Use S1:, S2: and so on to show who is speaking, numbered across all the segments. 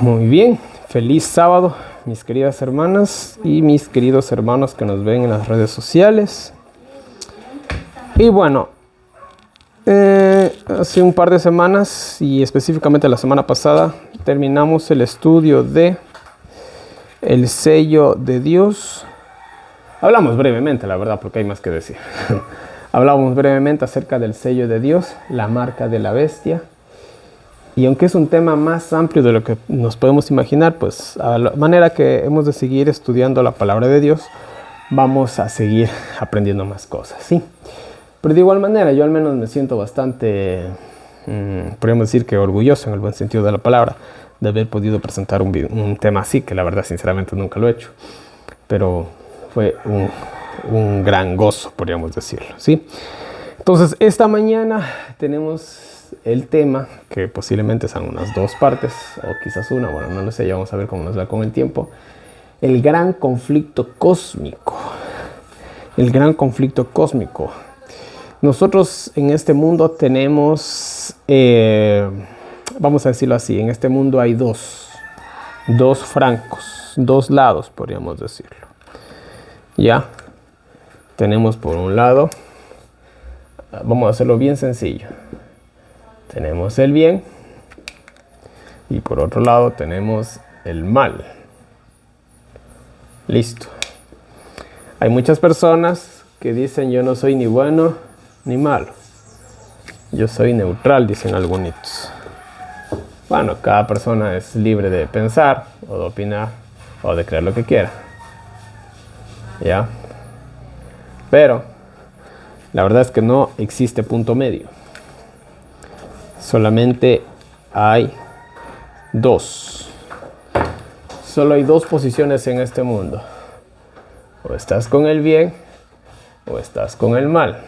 S1: Muy bien, feliz sábado, mis queridas hermanas y mis queridos hermanos que nos ven en las redes sociales. Y bueno, hace un par de semanas y específicamente la semana pasada terminamos el estudio de el sello de Dios. Hablamos brevemente, la verdad, porque hay más que decir. Hablamos brevemente acerca del sello de Dios, la marca de la bestia. Y aunque es un tema más amplio de lo que nos podemos imaginar, pues a la manera que hemos de seguir estudiando la palabra de Dios, vamos a seguir aprendiendo más cosas, ¿sí? Pero de igual manera, yo al menos me siento bastante, podríamos decir que orgulloso en el buen sentido de la palabra, de haber podido presentar un tema así, que la verdad sinceramente nunca lo he hecho. Pero fue un gran gozo, podríamos decirlo, ¿sí? Entonces, esta mañana tenemos el tema, que posiblemente sean unas dos partes, o quizás una, bueno, no lo sé, ya vamos a ver cómo nos va con el tiempo. El gran conflicto cósmico. El gran conflicto cósmico. Nosotros en este mundo tenemos, vamos a decirlo así, en este mundo hay dos francos, dos lados, podríamos decirlo. Ya, tenemos por un lado, vamos a hacerlo bien sencillo. Tenemos el bien y por otro lado tenemos el mal. Listo. Hay muchas personas que dicen yo no soy ni bueno ni malo. Yo soy neutral, dicen algunos. Bueno, cada persona es libre de pensar o de opinar o de creer lo que quiera. ¿Ya? Pero la verdad es que no existe punto medio. Solamente hay dos. Solo hay dos posiciones en este mundo. O estás con el bien o estás con el mal.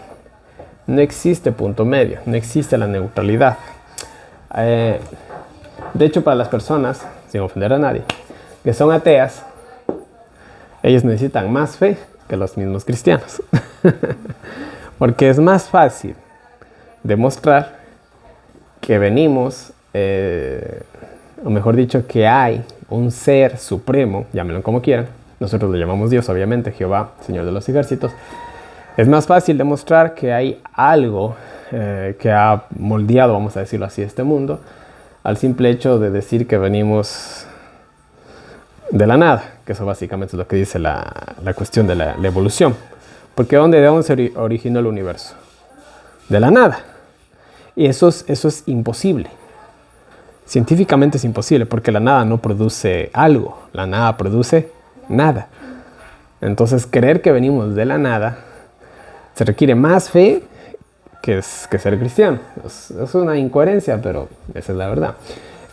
S1: No existe punto medio, no existe la neutralidad. De hecho, para las personas, sin ofender a nadie, que son ateas, ellos necesitan más fe que los mismos cristianos. Porque es más fácil demostrar que venimos, o mejor dicho, que hay un ser supremo, llámenlo como quieran, nosotros lo llamamos Dios, obviamente, Jehová, Señor de los ejércitos. Es más fácil demostrar que hay algo que ha moldeado, vamos a decirlo así, este mundo, al simple hecho de decir que venimos de la nada, que eso básicamente es lo que dice la cuestión de la evolución. Porque ¿de dónde se originó el universo? De la nada. Y eso es imposible. Científicamente es imposible porque la nada no produce algo. La nada produce nada. Entonces, creer que venimos de la nada se requiere más fe que ser cristiano. Es una incoherencia, pero esa es la verdad.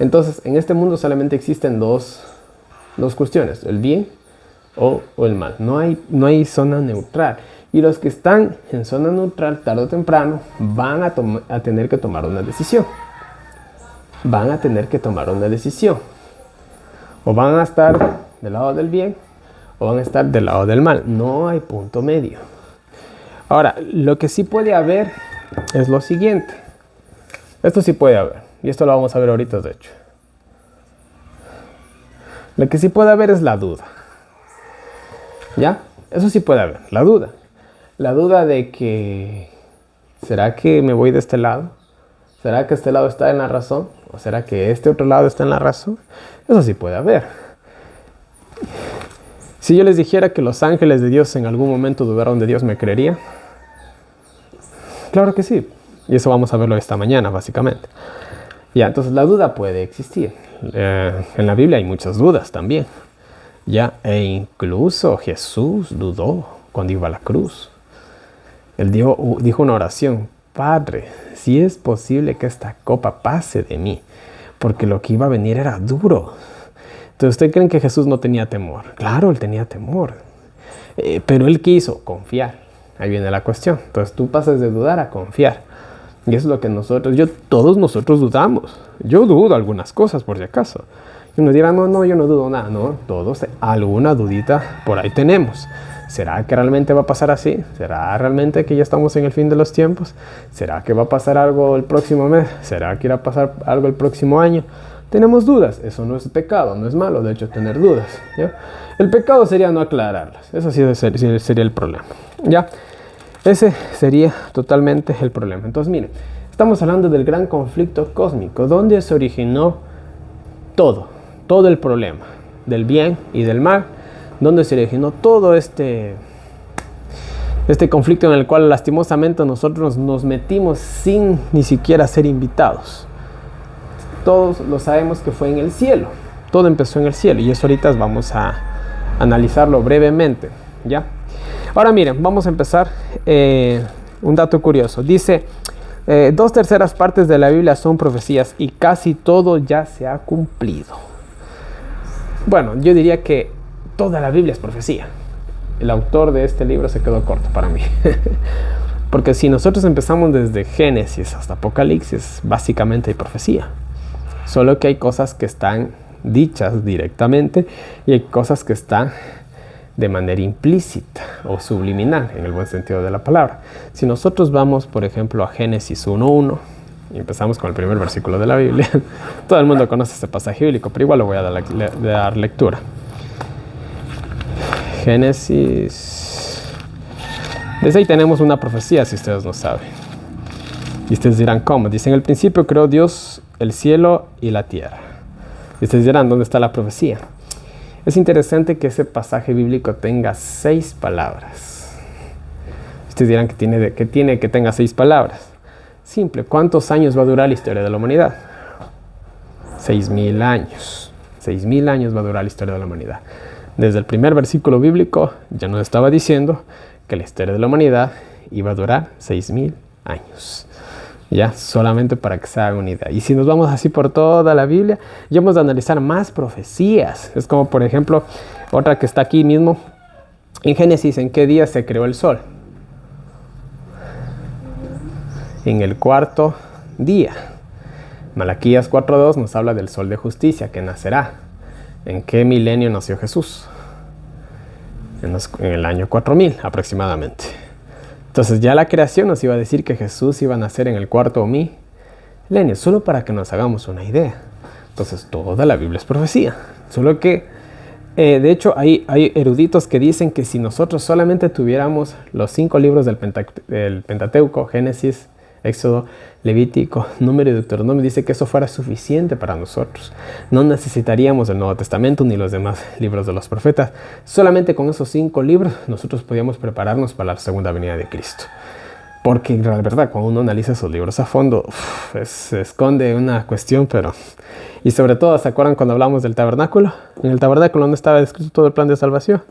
S1: Entonces, en este mundo solamente existen dos cuestiones. El bien o el mal. No hay zona neutral. Y los que están en zona neutral, tarde o temprano, van a tener que tomar una decisión. Van a tener que tomar una decisión. O van a estar del lado del bien, o van a estar del lado del mal. No hay punto medio. Ahora, lo que sí puede haber es lo siguiente. Esto sí puede haber. Y esto lo vamos a ver ahorita, de hecho. Lo que sí puede haber es la duda. ¿Ya? Eso sí puede haber, la duda. La duda de que, ¿será que me voy de este lado? ¿Será que este lado está en la razón? ¿O será que este otro lado está en la razón? Eso sí puede haber. Si yo les dijera que los ángeles de Dios en algún momento dudaron de Dios, ¿me creería? Claro que sí. Y eso vamos a verlo esta mañana, básicamente. Ya, entonces la duda puede existir. En la Biblia hay muchas dudas también. Ya, e incluso Jesús dudó cuando iba a la cruz. Él dijo una oración: Padre, si es posible que esta copa pase de mí, porque lo que iba a venir era duro. Entonces, ¿ustedes creen que Jesús no tenía temor? Claro, él tenía temor. Pero él quiso confiar. Ahí viene la cuestión. Entonces, tú pasas de dudar a confiar. Y eso es lo que todos nosotros dudamos. Yo dudo algunas cosas, por si acaso. Y uno dirá, no, yo no dudo nada. No, todos alguna dudita por ahí tenemos. ¿Será que realmente va a pasar así? ¿Será realmente que ya estamos en el fin de los tiempos? ¿Será que va a pasar algo el próximo mes? ¿Será que irá a pasar algo el próximo año? tenemos dudas. Eso no es pecado, no es malo, de hecho, tener dudas, ¿ya? El pecado sería no aclararlas. Eso sí sería el problema, ¿ya? Ese sería totalmente el problema. Entonces, miren, estamos hablando del gran conflicto cósmico, donde se originó todo el problema, del bien y del mal, donde se originó todo este conflicto en el cual lastimosamente nosotros nos metimos sin ni siquiera ser invitados. Todos lo sabemos que fue en el cielo, todo empezó en el cielo, y eso ahorita vamos a analizarlo brevemente, ¿ya? Ahora miren, vamos a empezar. Un dato curioso, dice 2/3 partes de la Biblia son profecías y casi todo ya se ha cumplido. Bueno, yo diría que toda la Biblia es profecía. El autor de este libro se quedó corto para mí. Porque si nosotros empezamos desde Génesis hasta Apocalipsis, básicamente hay profecía. Solo que hay cosas que están dichas directamente y hay cosas que están de manera implícita o subliminal, en el buen sentido de la palabra. Si nosotros vamos, por ejemplo, a Génesis 1:1 y empezamos con el primer versículo de la Biblia, todo el mundo conoce este pasaje bíblico, pero igual lo voy a dar lectura. Génesis. Desde ahí tenemos una profecía, si ustedes no saben. Y ustedes dirán, ¿cómo? Dice, en el principio creó Dios el cielo y la tierra. Y ustedes dirán, ¿dónde está la profecía? Es interesante que ese pasaje bíblico tenga 6 palabras. Ustedes dirán que tenga 6 palabras. Simple, ¿cuántos años va a durar la historia de la humanidad? 6.000 años. 6.000 años va a durar la historia de la humanidad. Desde el primer versículo bíblico ya nos estaba diciendo que la historia de la humanidad iba a durar 6.000 años. Ya, solamente para que se hagan una idea. Y si nos vamos así por toda la Biblia, ya vamos a analizar más profecías. Es como, por ejemplo, otra que está aquí mismo. En Génesis, ¿en qué día se creó el sol? En el 4º día. Malaquías 4:2 nos habla del sol de justicia que nacerá. ¿En qué milenio nació Jesús? En el año 4000 aproximadamente. Entonces ya la creación nos iba a decir que Jesús iba a nacer en el 4.000 milenio, solo para que nos hagamos una idea. Entonces toda la Biblia es profecía. Solo que, de hecho, hay eruditos que dicen que si nosotros solamente tuviéramos los 5 libros del Pentateuco, Génesis, Éxodo, Levítico, Número y Deuteronomio, dice que eso fuera suficiente para nosotros. No necesitaríamos el Nuevo Testamento ni los demás libros de los profetas. Solamente con esos 5 libros nosotros podíamos prepararnos para la segunda venida de Cristo. Porque la verdad, cuando uno analiza esos libros a fondo, se esconde una cuestión, pero... Y sobre todo, ¿se acuerdan cuando hablamos del tabernáculo? En el tabernáculo no estaba descrito todo el plan de salvación.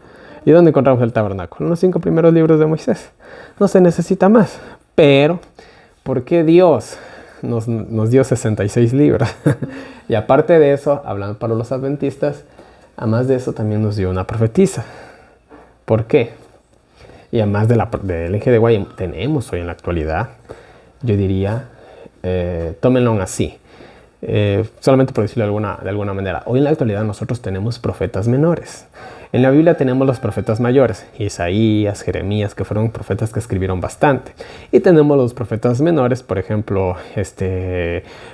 S1: ¿Y dónde encontramos el tabernáculo? En los 5 primeros libros de Moisés. No se necesita más. Pero, ¿por qué Dios nos dio 66 libros? Y aparte de eso, hablando para los adventistas, además de eso también nos dio una profetisa. ¿Por qué? Y además del Eje de Guay tenemos hoy en la actualidad, yo diría, tómenlo así, solamente por decirlo de alguna manera. Hoy en la actualidad nosotros tenemos profetas menores. En la Biblia tenemos los profetas mayores, Isaías, Jeremías, que fueron profetas que escribieron bastante. Y tenemos los profetas menores, por ejemplo,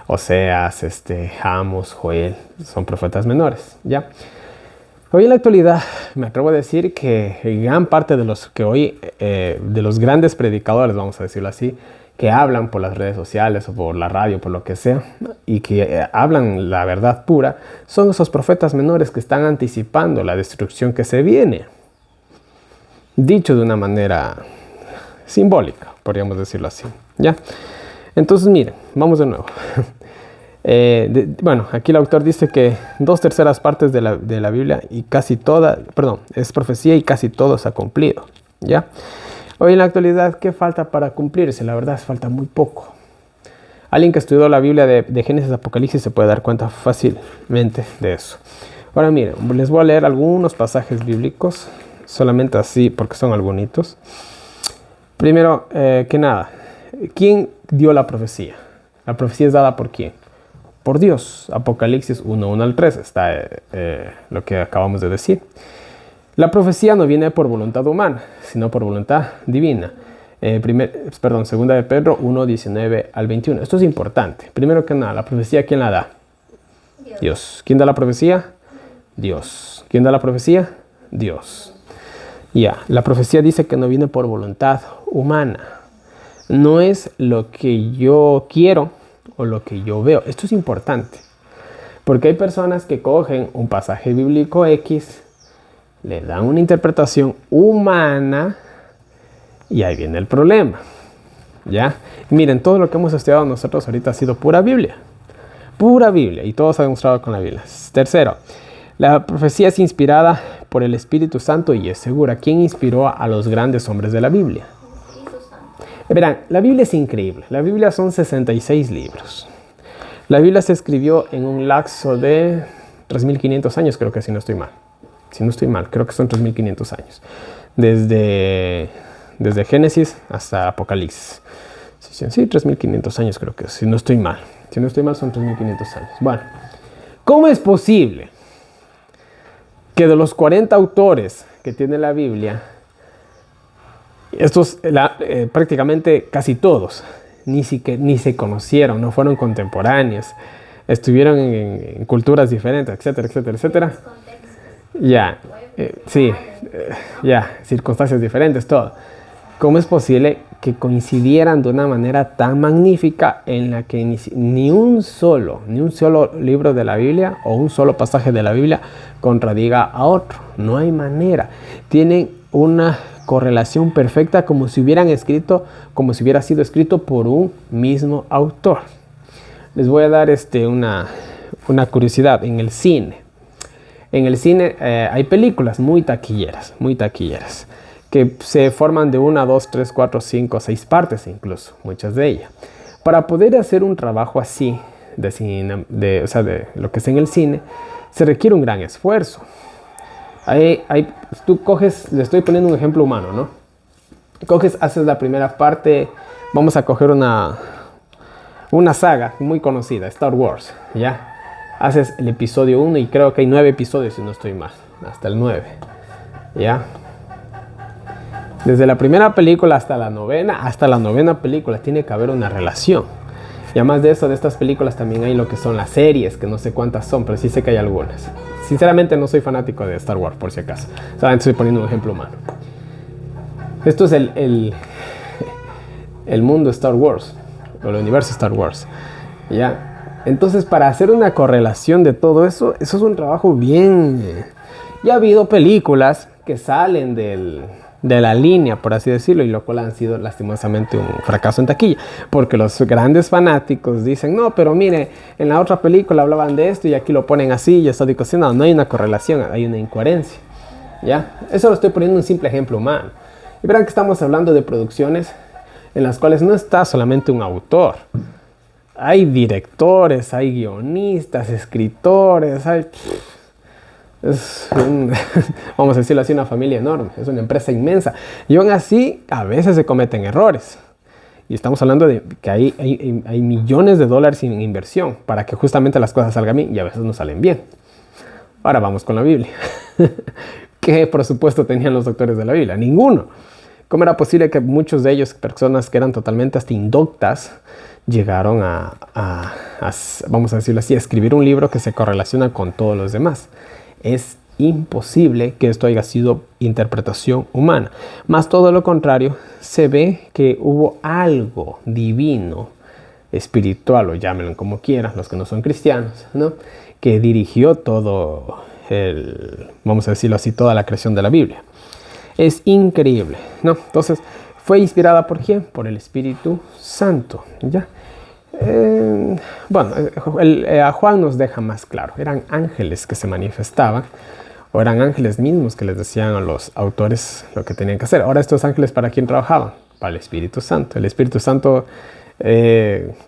S1: Oseas, Amos, Joel, son profetas menores, ¿ya? Hoy en la actualidad me atrevo a decir que gran parte de los que hoy, de los grandes predicadores, vamos a decirlo así, que hablan por las redes sociales o por la radio, por lo que sea, y que hablan la verdad pura, son esos profetas menores que están anticipando la destrucción que se viene. Dicho de una manera simbólica, podríamos decirlo así, ¿ya? Entonces, miren, vamos de nuevo. Bueno, aquí el autor dice que 2/3 partes de la Biblia y casi toda, es profecía y casi todo se ha cumplido, ¿ya? Hoy en la actualidad, ¿qué falta para cumplirse? La verdad, falta muy poco. Alguien que estudió la Biblia de Génesis a Apocalipsis se puede dar cuenta fácilmente de eso. Ahora miren, les voy a leer algunos pasajes bíblicos, solamente así porque son algunitos. Primero que nada, ¿quién dio la profecía? La profecía es dada por ¿quién? Por Dios. Apocalipsis 1:1 al 3 está lo que acabamos de decir. La profecía no viene por voluntad humana, sino por voluntad divina. Segunda de Pedro 1:19 al 21. Esto es importante. Primero que nada, la profecía, ¿quién la da? Dios. ¿Quién da la profecía? Dios. ¿Quién da la profecía? Dios. Ya, la profecía dice que no viene por voluntad humana. No es lo que yo quiero o lo que yo veo. Esto es importante. Porque hay personas que cogen un pasaje bíblico X, le dan una interpretación humana y ahí viene el problema. ¿Ya? Miren, todo lo que hemos estudiado nosotros ahorita ha sido pura Biblia. Pura Biblia. Y todo se ha demostrado con la Biblia. Tercero, la profecía es inspirada por el Espíritu Santo y es segura. ¿Quién inspiró a los grandes hombres de la Biblia? Verán, la Biblia es increíble. La Biblia son 66 libros. La Biblia se escribió en un lapso de 3.500 años, creo que si no estoy mal. Si no estoy mal, creo que son 3.500 años. Desde Génesis hasta Apocalipsis. Sí, 3.500 años creo que, si no estoy mal. Si no estoy mal son 3.500 años. Bueno, ¿cómo es posible que de los 40 autores que tiene la Biblia, estos prácticamente casi todos ni se conocieron, no fueron contemporáneos, estuvieron en culturas diferentes, etcétera, etcétera, etcétera? Circunstancias diferentes, todo. ¿Cómo es posible que coincidieran de una manera tan magnífica en la que ni un solo libro de la Biblia o un solo pasaje de la Biblia contradiga a otro? No hay manera. Tienen una correlación perfecta como si hubiera sido escrito por un mismo autor. Les voy a dar una curiosidad. En el cine hay películas muy taquilleras, que se forman de 1, 2, 3, 4, 5, 6 partes incluso, muchas de ellas. Para poder hacer un trabajo así, de lo que es en el cine, se requiere un gran esfuerzo. Tú coges, le estoy poniendo un ejemplo humano, ¿no? Haces la primera parte, vamos a coger una saga muy conocida, Star Wars, ¿ya? Haces el episodio 1 y creo que hay 9 episodios si no estoy mal, hasta el 9, ¿ya? Desde la primera película hasta la novena película tiene que haber una relación. Y además de eso, de estas películas también hay lo que son las series, que no sé cuántas son, pero sí sé que hay algunas. Sinceramente no soy fanático de Star Wars, por si acaso. Solamente estoy poniendo un ejemplo humano. Esto es el mundo Star Wars, o el universo Star Wars. ¿Ya? Entonces, para hacer una correlación de todo eso, eso es un trabajo bien... Ya ha habido películas que salen de la línea, por así decirlo, y lo cual han sido lastimosamente un fracaso en taquilla, porque los grandes fanáticos dicen, no, pero mire, en la otra película hablaban de esto y aquí lo ponen así y estoy diciendo, no hay una correlación, hay una incoherencia, ¿ya? Eso lo estoy poniendo un simple ejemplo humano. Y verán que estamos hablando de producciones en las cuales no está solamente un autor, hay directores, hay guionistas, escritores, vamos a decirlo así, una familia enorme, es una empresa inmensa, y aún así a veces se cometen errores, y estamos hablando de que hay millones de dólares en inversión para que justamente las cosas salgan bien, y a veces no salen bien. Ahora vamos con la Biblia. ¿Qué presupuesto tenían los doctores de la Biblia? Ninguno. ¿Cómo era posible que muchos de ellos, personas que eran totalmente hasta indoctas, llegaron vamos a decirlo así, a escribir un libro que se correlaciona con todos los demás? Es imposible que esto haya sido interpretación humana. Más todo lo contrario, se ve que hubo algo divino, espiritual, o llámenlo como quieran, los que no son cristianos, ¿no? Que dirigió todo vamos a decirlo así, toda la creación de la Biblia. Es increíble, ¿no? Entonces, ¿fue inspirada por quién? Por el Espíritu Santo, ¿ya? A Juan nos deja más claro. Eran ángeles que se manifestaban, o eran ángeles mismos que les decían a los autores lo que tenían que hacer. Ahora, estos ángeles, ¿para quién trabajaban? Para el Espíritu Santo. El Espíritu Santo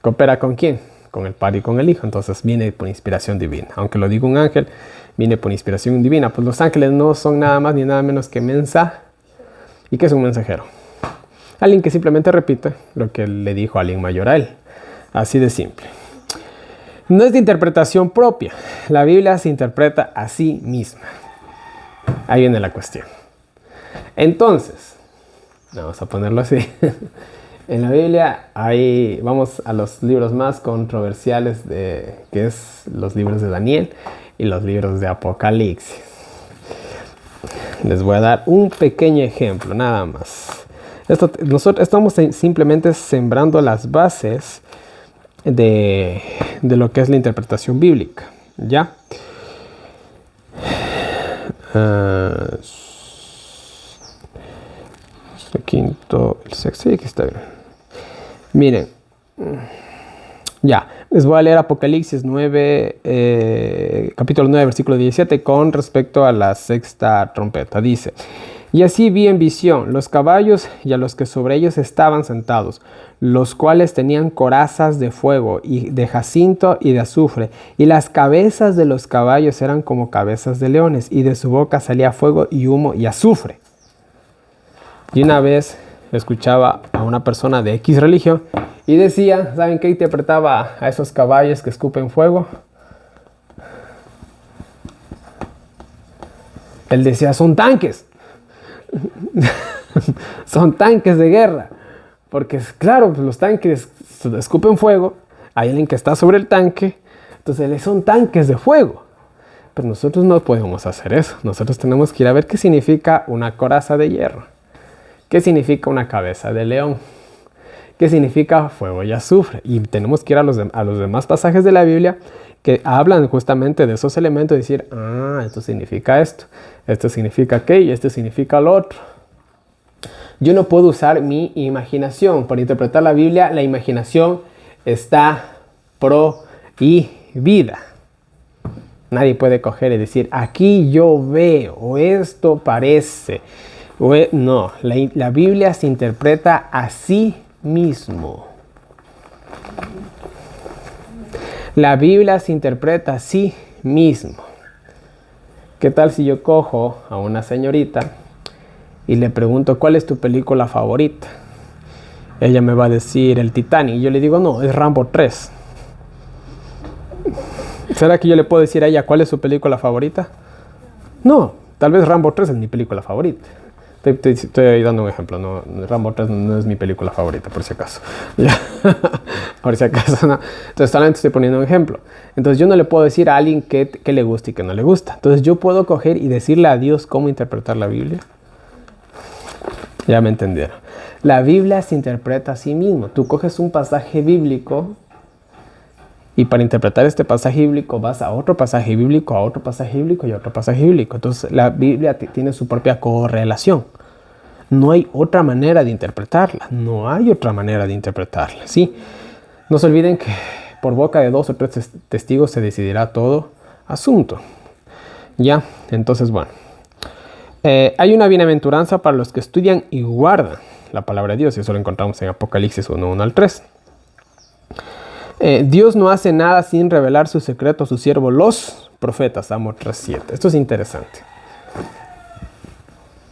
S1: coopera ¿con quién? Con el Padre y con el Hijo. Entonces viene por inspiración divina. Aunque lo diga un ángel, viene por inspiración divina. Pues los ángeles no son nada más ni nada menos que mensajeros. ¿Y qué es un mensajero? Alguien que simplemente repite lo que le dijo alguien mayor a él. Así de simple. No es de interpretación propia. La Biblia se interpreta a sí misma. Ahí viene la cuestión. Entonces, vamos a ponerlo así. En la Biblia vamos a los libros más controversiales que es los libros de Daniel y los libros de Apocalipsis. Les voy a dar un pequeño ejemplo, nada más. Nosotros estamos simplemente sembrando las bases de lo que es la interpretación bíblica, ¿ya? El quinto, el sexto, sí, aquí está bien. Miren, ya, les voy a leer Apocalipsis 9, capítulo 9, versículo 17, con respecto a la sexta trompeta. Dice: y así vi en visión los caballos y a los que sobre ellos estaban sentados, los cuales tenían corazas de fuego y de jacinto y de azufre, y las cabezas de los caballos eran como cabezas de leones, y de su boca salía fuego y humo y azufre. Y una vez escuchaba a una persona de X religión y decía, ¿saben qué interpretaba a esos caballos que escupen fuego? Él decía, son tanques. Son tanques de guerra. Porque claro, los tanques escupen fuego. Hay alguien que está sobre el tanque. Entonces son tanques de fuego. Pero nosotros no podemos hacer eso. Nosotros tenemos que ir a ver qué significa una coraza de hierro. ¿Qué significa una cabeza de león? ¿Qué significa fuego y azufre? Y tenemos que ir a los demás pasajes de la Biblia que hablan justamente de esos elementos y decir, esto significa esto significa aquello y esto significa lo otro. Yo no puedo usar mi imaginación. Para interpretar la Biblia, la imaginación está prohibida. Nadie puede coger y decir, aquí yo veo, o esto parece. No, la Biblia se interpreta a sí mismo. La Biblia se interpreta a sí mismo. ¿Qué tal si yo cojo a una señorita y le pregunto, ¿cuál es tu película favorita? Ella me va a decir el Titanic. Y yo le digo, no, es Rambo 3. ¿Será que yo le puedo decir a ella cuál es su película favorita? No, tal vez Rambo 3 es mi película favorita. Estoy dando un ejemplo, no, Rambo 3 no es mi película favorita, por si acaso. Por si acaso, no. Entonces solamente estoy poniendo un ejemplo. Entonces yo no le puedo decir a alguien qué le gusta y qué no le gusta. Entonces yo puedo coger y decirle a Dios cómo interpretar la Biblia. Ya me entendieron. La Biblia se interpreta a sí mismo. Tú coges un pasaje bíblico y para interpretar este pasaje bíblico vas a otro pasaje bíblico, a otro pasaje bíblico y a otro pasaje bíblico. Entonces la Biblia tiene su propia correlación. No hay otra manera de interpretarla. No hay otra manera de interpretarla. ¿Sí? No se olviden que por boca de 2 o 3 testigos se decidirá todo asunto. ¿Ya? Entonces, bueno. Hay una bienaventuranza para los que estudian y guardan la palabra de Dios. Y eso lo encontramos en Apocalipsis 1:1 al 3. Dios no hace nada sin revelar su secreto a sus siervos los profetas. Amos 3:7. Esto es interesante.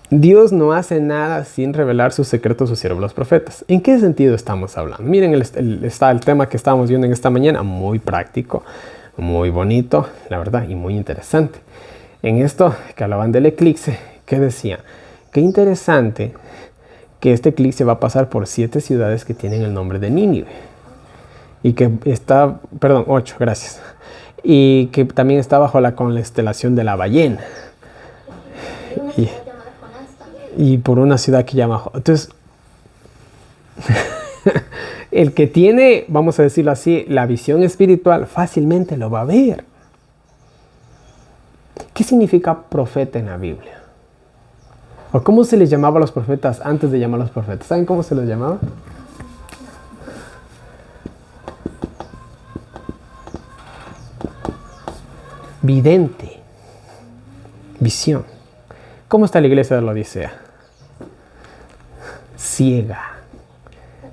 S1: Dios no hace nada sin revelar su secreto a sus siervos los profetas. ¿En qué sentido estamos hablando? Miren, el tema que estábamos viendo en esta mañana, muy práctico, muy bonito, la verdad, y muy interesante. En esto que hablaban del eclipse, ¿qué decía? Qué interesante que este eclipse va a pasar por 7 ciudades que tienen el nombre de Nínive. Y que está, 8, gracias. Y que también está bajo la constelación de la ballena. Y por una ciudad que llama... Entonces, el que tiene, vamos a decirlo así, la visión espiritual, fácilmente lo va a ver. ¿Qué significa profeta en la Biblia? ¿O cómo se les llamaba a los profetas antes de llamar a los profetas? ¿Saben cómo se les llamaba? Vidente. Visión. ¿Cómo está la iglesia de la Odisea? Ciega.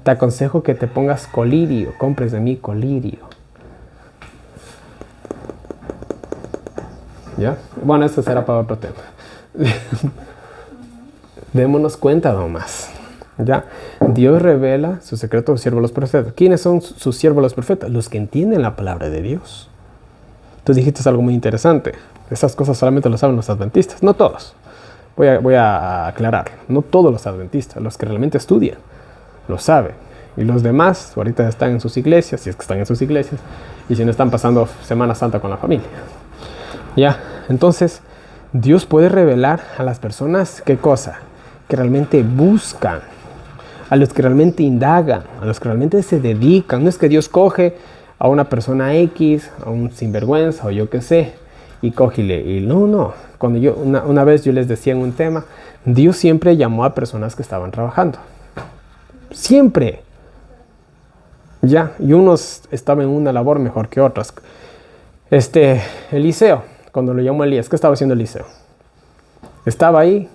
S1: Te aconsejo que te pongas colirio, compres de mí colirio. ¿Ya? Bueno, esto será para otro tema. Démonos cuenta nomás. ¿Ya? Dios revela su secreto a sus siervos los profetas. ¿Quiénes son sus siervos los profetas? Los que entienden la palabra de Dios. Tú dijiste algo muy interesante. Esas cosas solamente lo saben los adventistas. No todos. Voy a aclarar. No todos los adventistas. Los que realmente estudian lo saben. Y los demás ahorita están en sus iglesias, si es que están en sus iglesias, y si no están pasando Semana Santa con la familia. Ya, entonces Dios puede revelar a las personas, ¿qué cosa? Que realmente buscan, a los que realmente indagan, a los que realmente se dedican. No es que Dios coge a una persona X, a un sinvergüenza o yo qué sé, y cógele. Y no. Cuando una vez yo les decía en un tema, Dios siempre llamó a personas que estaban trabajando. Siempre. Ya, y unos estaban en una labor mejor que otras. Eliseo, cuando lo llamó Elías, ¿qué estaba haciendo Eliseo? Estaba ahí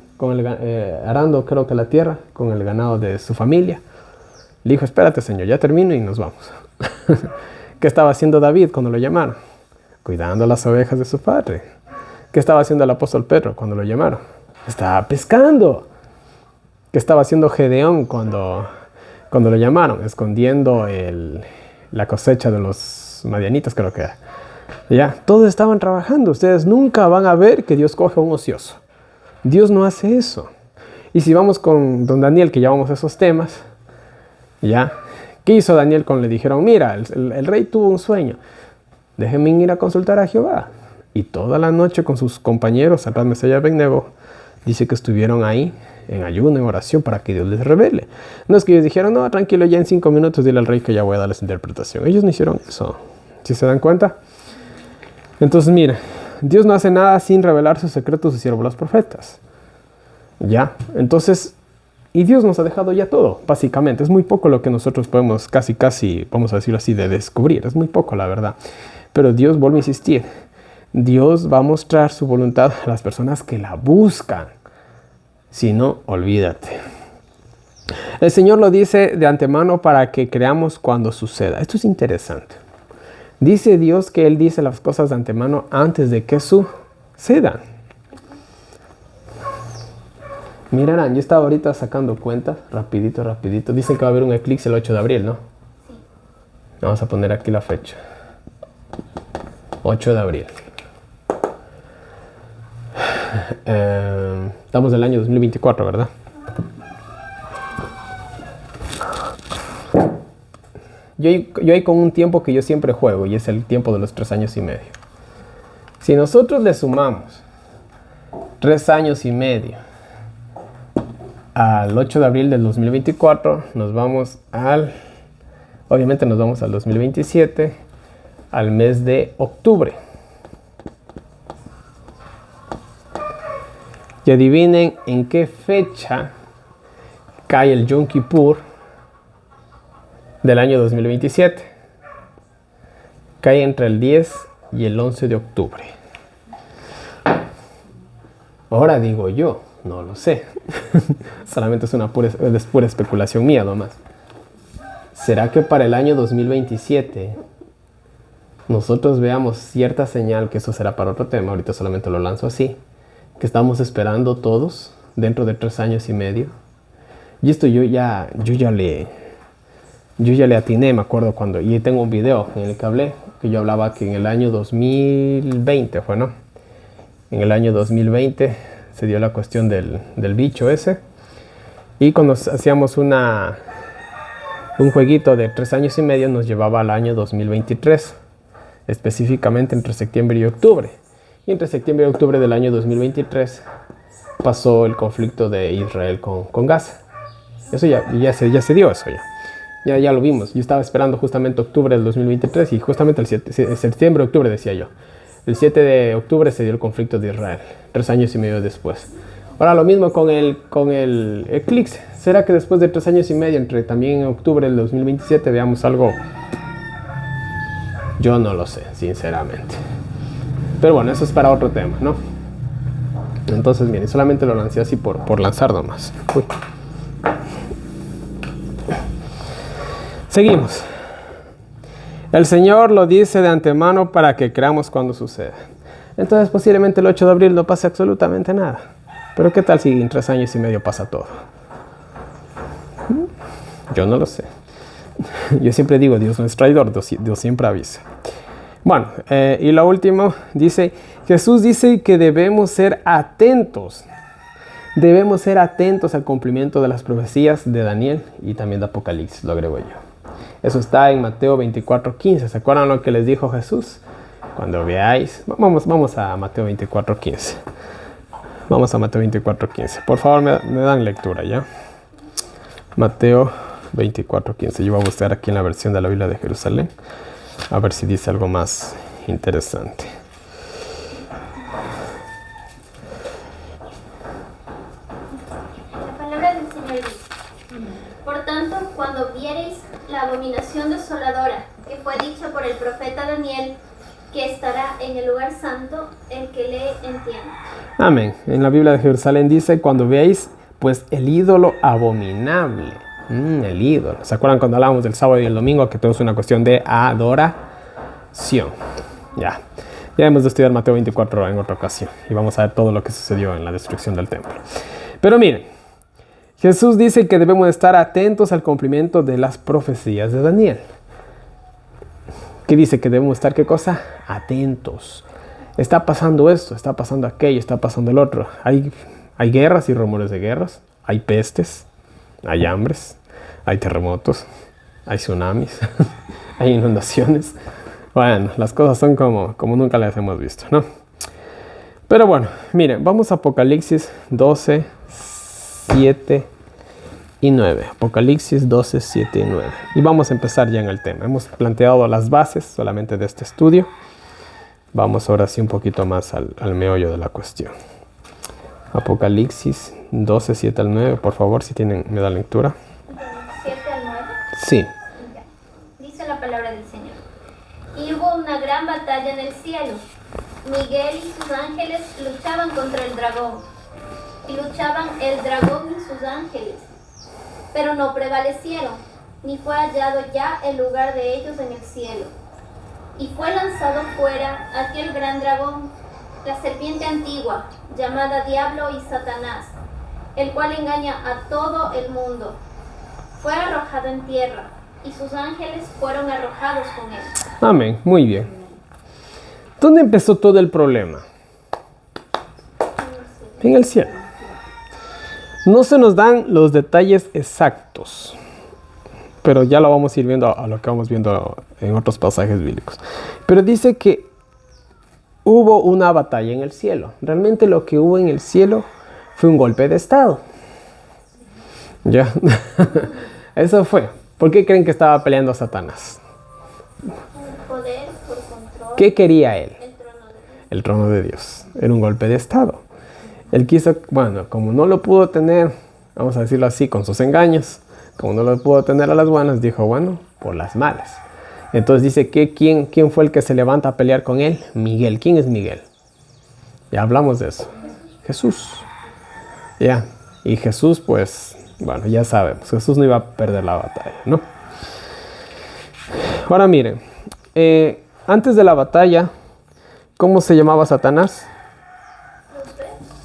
S1: arando, creo que la tierra, con el ganado de su familia. Le dijo, espérate, Señor, ya termino y nos vamos. ¿Qué estaba haciendo David cuando lo llamaron? Cuidando las ovejas de su padre. ¿Qué estaba haciendo el apóstol Pedro cuando lo llamaron? Estaba pescando. ¿Qué estaba haciendo Gedeón cuando lo llamaron? Escondiendo la cosecha de los madianitas, creo que era. Ya, todos estaban trabajando. Ustedes nunca van a ver que Dios coge a un ocioso. Dios no hace eso. Y si vamos con don Daniel, que llevamos esos temas, ya, ¿qué hizo Daniel cuando le dijeron, mira, el rey tuvo un sueño? Déjenme ir a consultar a Jehová. Y toda la noche con sus compañeros, Sadrach, Mesach y Abednego, dice que estuvieron ahí en ayuno, en oración, para que Dios les revele. No es que ellos dijeron, no, tranquilo, ya en 5 minutos dile al rey que ya voy a darles interpretación. Ellos no hicieron eso. ¿Sí se dan cuenta? Entonces, mira, Dios no hace nada sin revelar sus secretos a sus siervos los profetas. Ya, entonces, y Dios nos ha dejado ya todo, básicamente. Es muy poco lo que nosotros podemos casi, vamos a decirlo así, de descubrir. Es muy poco, la verdad. Pero Dios, vuelve a insistir, Dios va a mostrar su voluntad a las personas que la buscan. Si no, olvídate. El Señor lo dice de antemano para que creamos cuando suceda. Esto es interesante. Dice Dios que Él dice las cosas de antemano antes de que sucedan. Mirarán, yo estaba ahorita sacando cuentas, rapidito. Dicen que va a haber un eclipse el 8 de abril, ¿no? Sí. Vamos a poner aquí la fecha. 8 de abril. Estamos del año 2024, ¿verdad? Yo hay con un tiempo que yo siempre juego y es el tiempo de los 3 años y medio. Si nosotros le sumamos 3 años y medio al 8 de abril del 2024, obviamente nos vamos al 2027, al mes de octubre. Y adivinen en qué fecha cae el Yom Kippur del año 2027. Cae entre el 10 y el 11 de octubre. Ahora digo yo, no lo sé. Solamente es pura especulación mía nomás. ¿Será que para el año 2027 nosotros veamos cierta señal, que eso será para otro tema, ahorita solamente lo lanzo así, que estamos esperando todos dentro de 3 años y medio? Y esto yo ya le atiné, me acuerdo cuando, y tengo un video en el que hablé, que yo hablaba que en el año 2020 fue, ¿no? En el año 2020 se dio la cuestión del bicho ese, y cuando hacíamos un jueguito de 3 años y medio nos llevaba al año 2023, específicamente entre septiembre y octubre. Y entre septiembre y octubre del año 2023 pasó el conflicto de Israel con Gaza. Eso ya se dio, eso ya lo vimos. Yo estaba esperando justamente octubre del 2023 y justamente el septiembre, octubre decía yo. El 7 de octubre se dio el conflicto de Israel, 3 años y medio después. Ahora lo mismo con el eclipse. ¿Será que después de 3 años y medio, entre también en octubre del 2027, veamos algo? Yo no lo sé, sinceramente. Pero bueno, eso es para otro tema, ¿no? Entonces, miren, solamente lo lancé así por lanzar nomás. Uy. Seguimos. El Señor lo dice de antemano para que creamos cuando suceda. Entonces, posiblemente el 8 de abril no pase absolutamente nada. Pero ¿qué tal si en 3 años y medio pasa todo? Yo no lo sé. Yo siempre digo, Dios no es traidor, Dios siempre avisa. Bueno, y lo último, dice, Jesús dice que debemos ser atentos. Debemos ser atentos al cumplimiento de las profecías de Daniel y también de Apocalipsis, lo agrego yo. Eso está en Mateo 24:15. ¿Se acuerdan lo que les dijo Jesús? Cuando veáis, vamos a Mateo 24:15. Vamos a Mateo 24:15. Por favor, me dan lectura, ¿ya? Mateo 24:15. Yo voy a buscar aquí en la versión de la Biblia de Jerusalén, a ver si dice algo más interesante.
S2: La palabra del Señor dice: por tanto, cuando viereis la abominación desoladora que fue dicha por el profeta Daniel, que estará en el lugar santo, el que lee entiende.
S1: Amén. En la Biblia de Jerusalén dice, cuando veáis pues el ídolo abominable. El ídolo. ¿Se acuerdan cuando hablábamos del sábado y el domingo? Que todo es una cuestión de adoración. Ya hemos de estudiar Mateo 24 en otra ocasión. Y vamos a ver todo lo que sucedió en la destrucción del templo. Pero miren, Jesús dice que debemos estar atentos al cumplimiento de las profecías de Daniel. ¿Qué dice? Que debemos estar, ¿qué cosa? Atentos. Está pasando esto, está pasando aquello, está pasando el otro. Hay guerras y rumores de guerras. Hay pestes, hay hambres, hay terremotos, hay tsunamis, hay inundaciones. Bueno, las cosas son como nunca las hemos visto, ¿no? Pero bueno, miren, vamos a Apocalipsis 12, 7 y 9. Apocalipsis 12, 7 y 9. Y vamos a empezar ya en el tema. Hemos planteado las bases solamente de este estudio. Vamos ahora sí un poquito más al meollo de la cuestión. Apocalipsis 12, 7 al 9. Por favor, si tienen, me da lectura.
S2: 7 al 9.
S1: Sí.
S2: Dice la palabra del Señor. Y hubo una gran batalla en el cielo. Miguel y sus ángeles luchaban contra el dragón. Y luchaban el dragón y sus ángeles. Pero no prevalecieron, ni fue hallado ya el lugar de ellos en el cielo. Y fue lanzado fuera aquel gran dragón, la serpiente antigua, llamada Diablo y Satanás, el cual engaña a todo el mundo. Fue arrojado en tierra, y sus ángeles fueron arrojados con él.
S1: Amén, muy bien. ¿Dónde empezó todo el problema? En el cielo. No se nos dan los detalles exactos, pero ya lo vamos a ir viendo a lo que vamos viendo en otros pasajes bíblicos. Pero dice que hubo una batalla en el cielo. Realmente lo que hubo en el cielo fue un golpe de estado. Ya, eso fue. ¿Por qué creen que estaba peleando Satanás?
S2: Por poder, por control.
S1: ¿Qué quería él?
S2: El trono de Dios.
S1: El trono de Dios. Era un golpe de estado. Él quiso, bueno, como no lo pudo tener, vamos a decirlo así, con sus engaños, como no lo pudo tener a las buenas, dijo, bueno, por las malas. Entonces dice que ¿quién fue el que se levanta a pelear con él? Miguel. ¿Quién es Miguel? Ya hablamos de eso. Jesús. Ya. Y Jesús, pues, bueno, ya sabemos, Jesús no iba a perder la batalla, ¿no? Ahora miren, antes de la batalla, ¿cómo se llamaba Satanás?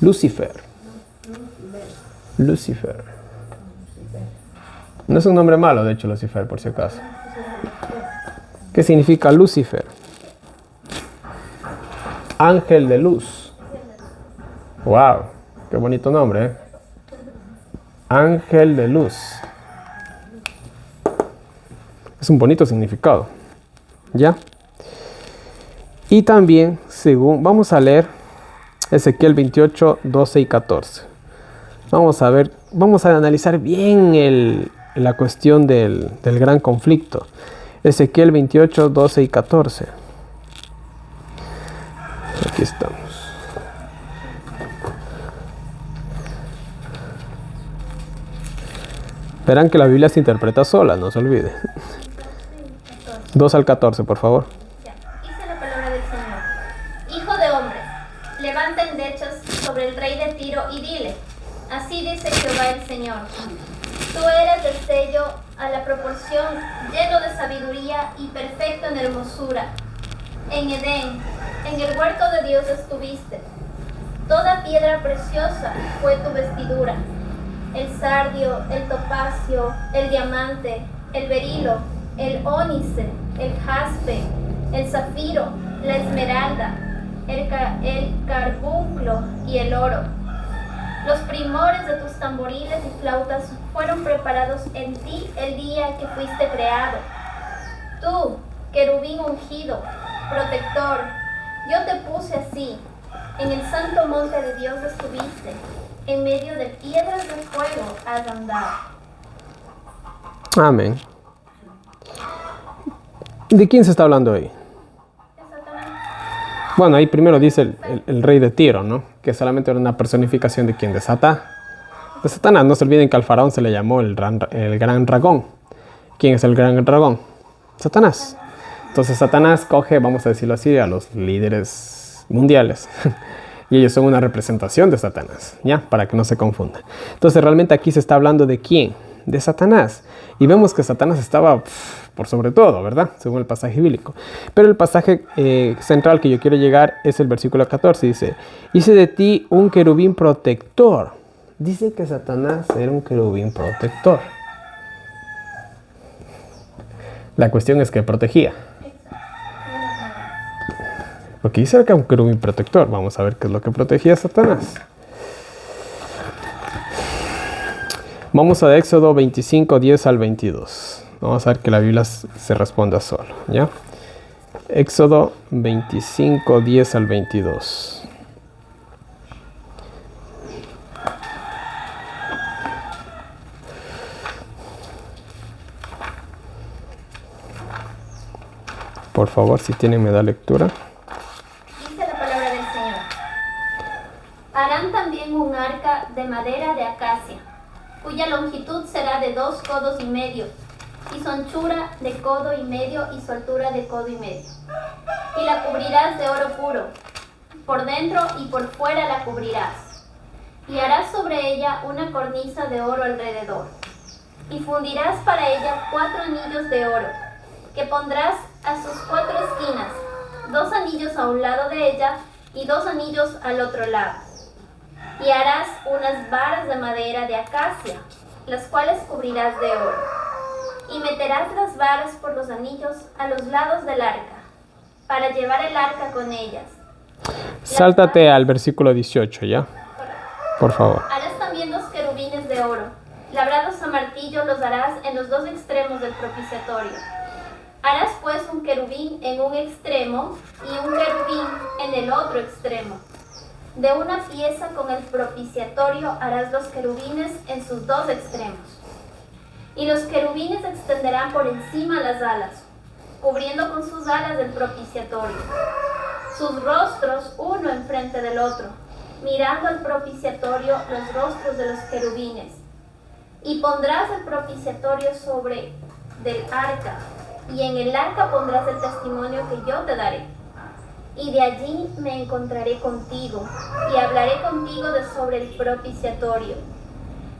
S1: Lucifer. Lucifer. No es un nombre malo, de hecho, Lucifer, por si acaso. ¿Qué significa Lucifer? Ángel de luz. Wow, qué bonito nombre, ¿eh? Ángel de luz. Es un bonito significado. ¿Ya? Y también, vamos a leer Ezequiel 28, 12 y 14. Vamos a ver, vamos a analizar bien la cuestión del gran conflicto. Ezequiel 28, 12 y 14. Aquí estamos. Verán que la Biblia se interpreta sola, no se olvide. 2 al 14, por favor.
S2: Dice la palabra del Señor. Hijo de hombre, levanta endechas sobre el rey de Tiro y dile, así dice Jehová el Señor. Tú eres el sello a la proporción, lleno de sabiduría y perfecto en hermosura. En Edén, en el huerto de Dios estuviste. Toda piedra preciosa fue tu vestidura. El sardio, el topacio, el diamante, el berilo, el ónice, el jaspe, el zafiro, la esmeralda, el carbunclo y el oro. Los primores de tus tamboriles y flautas fueron preparados en ti el día que fuiste creado. Tú, querubín ungido, protector, yo te puse así. En el santo monte de Dios estuviste. En medio de piedras de fuego has andado.
S1: Amén. ¿De quién se está hablando ahí? Bueno, ahí primero dice el rey de Tiro, ¿no? Que solamente era una personificación de quién, de Satanás. No se olviden que al faraón se le llamó el gran dragón. ¿Quién es el gran dragón? Satanás. Entonces Satanás coge, vamos a decirlo así, a los líderes mundiales. Y ellos son una representación de Satanás, ¿ya? Para que no se confunda. Entonces realmente aquí se está hablando de quién, de Satanás. Y vemos que Satanás estaba por sobre todo, ¿verdad? Según el pasaje bíblico. Pero el pasaje central que yo quiero llegar es el versículo 14. Dice, hice de ti un querubín protector. Dice que Satanás era un querubín protector. La cuestión es que protegía. Porque dice que era un querubín protector. Vamos a ver qué es lo que protegía a Satanás. Vamos a Éxodo 25, 10 al 22. Vamos a ver que la Biblia se responda solo, ¿ya? Éxodo 25, 10 al 22. Por favor, si tienen, me da lectura.
S2: Dice la palabra del Señor. Harán también un arca de madera de acacia, cuya longitud será de 2 codos y medio, y su anchura de codo y medio, y su altura de codo y medio. Y la cubrirás de oro puro, por dentro y por fuera la cubrirás. Y harás sobre ella una cornisa de oro alrededor. Y fundirás para ella 4 anillos de oro, que pondrás a sus 4 esquinas, 2 anillos a un lado de ella y 2 anillos al otro lado. Y harás unas varas de madera de acacia, las cuales cubrirás de oro. Y meterás las varas por los anillos a los lados del arca, para llevar el arca con ellas.
S1: Sáltate al versículo 18, ¿ya? Por favor.
S2: Harás también 2 querubines de oro, labrados a martillo los harás en los 2 extremos del propiciatorio. Harás pues un querubín en un extremo y un querubín en el otro extremo. De una pieza con el propiciatorio harás los querubines en sus 2 extremos. Y los querubines extenderán por encima las alas, cubriendo con sus alas el propiciatorio. Sus rostros uno enfrente del otro, mirando al propiciatorio los rostros de los querubines. Y pondrás el propiciatorio sobre del arca, y en el arca pondrás el testimonio que yo te daré. Y de allí me encontraré contigo, y hablaré contigo de sobre el propiciatorio.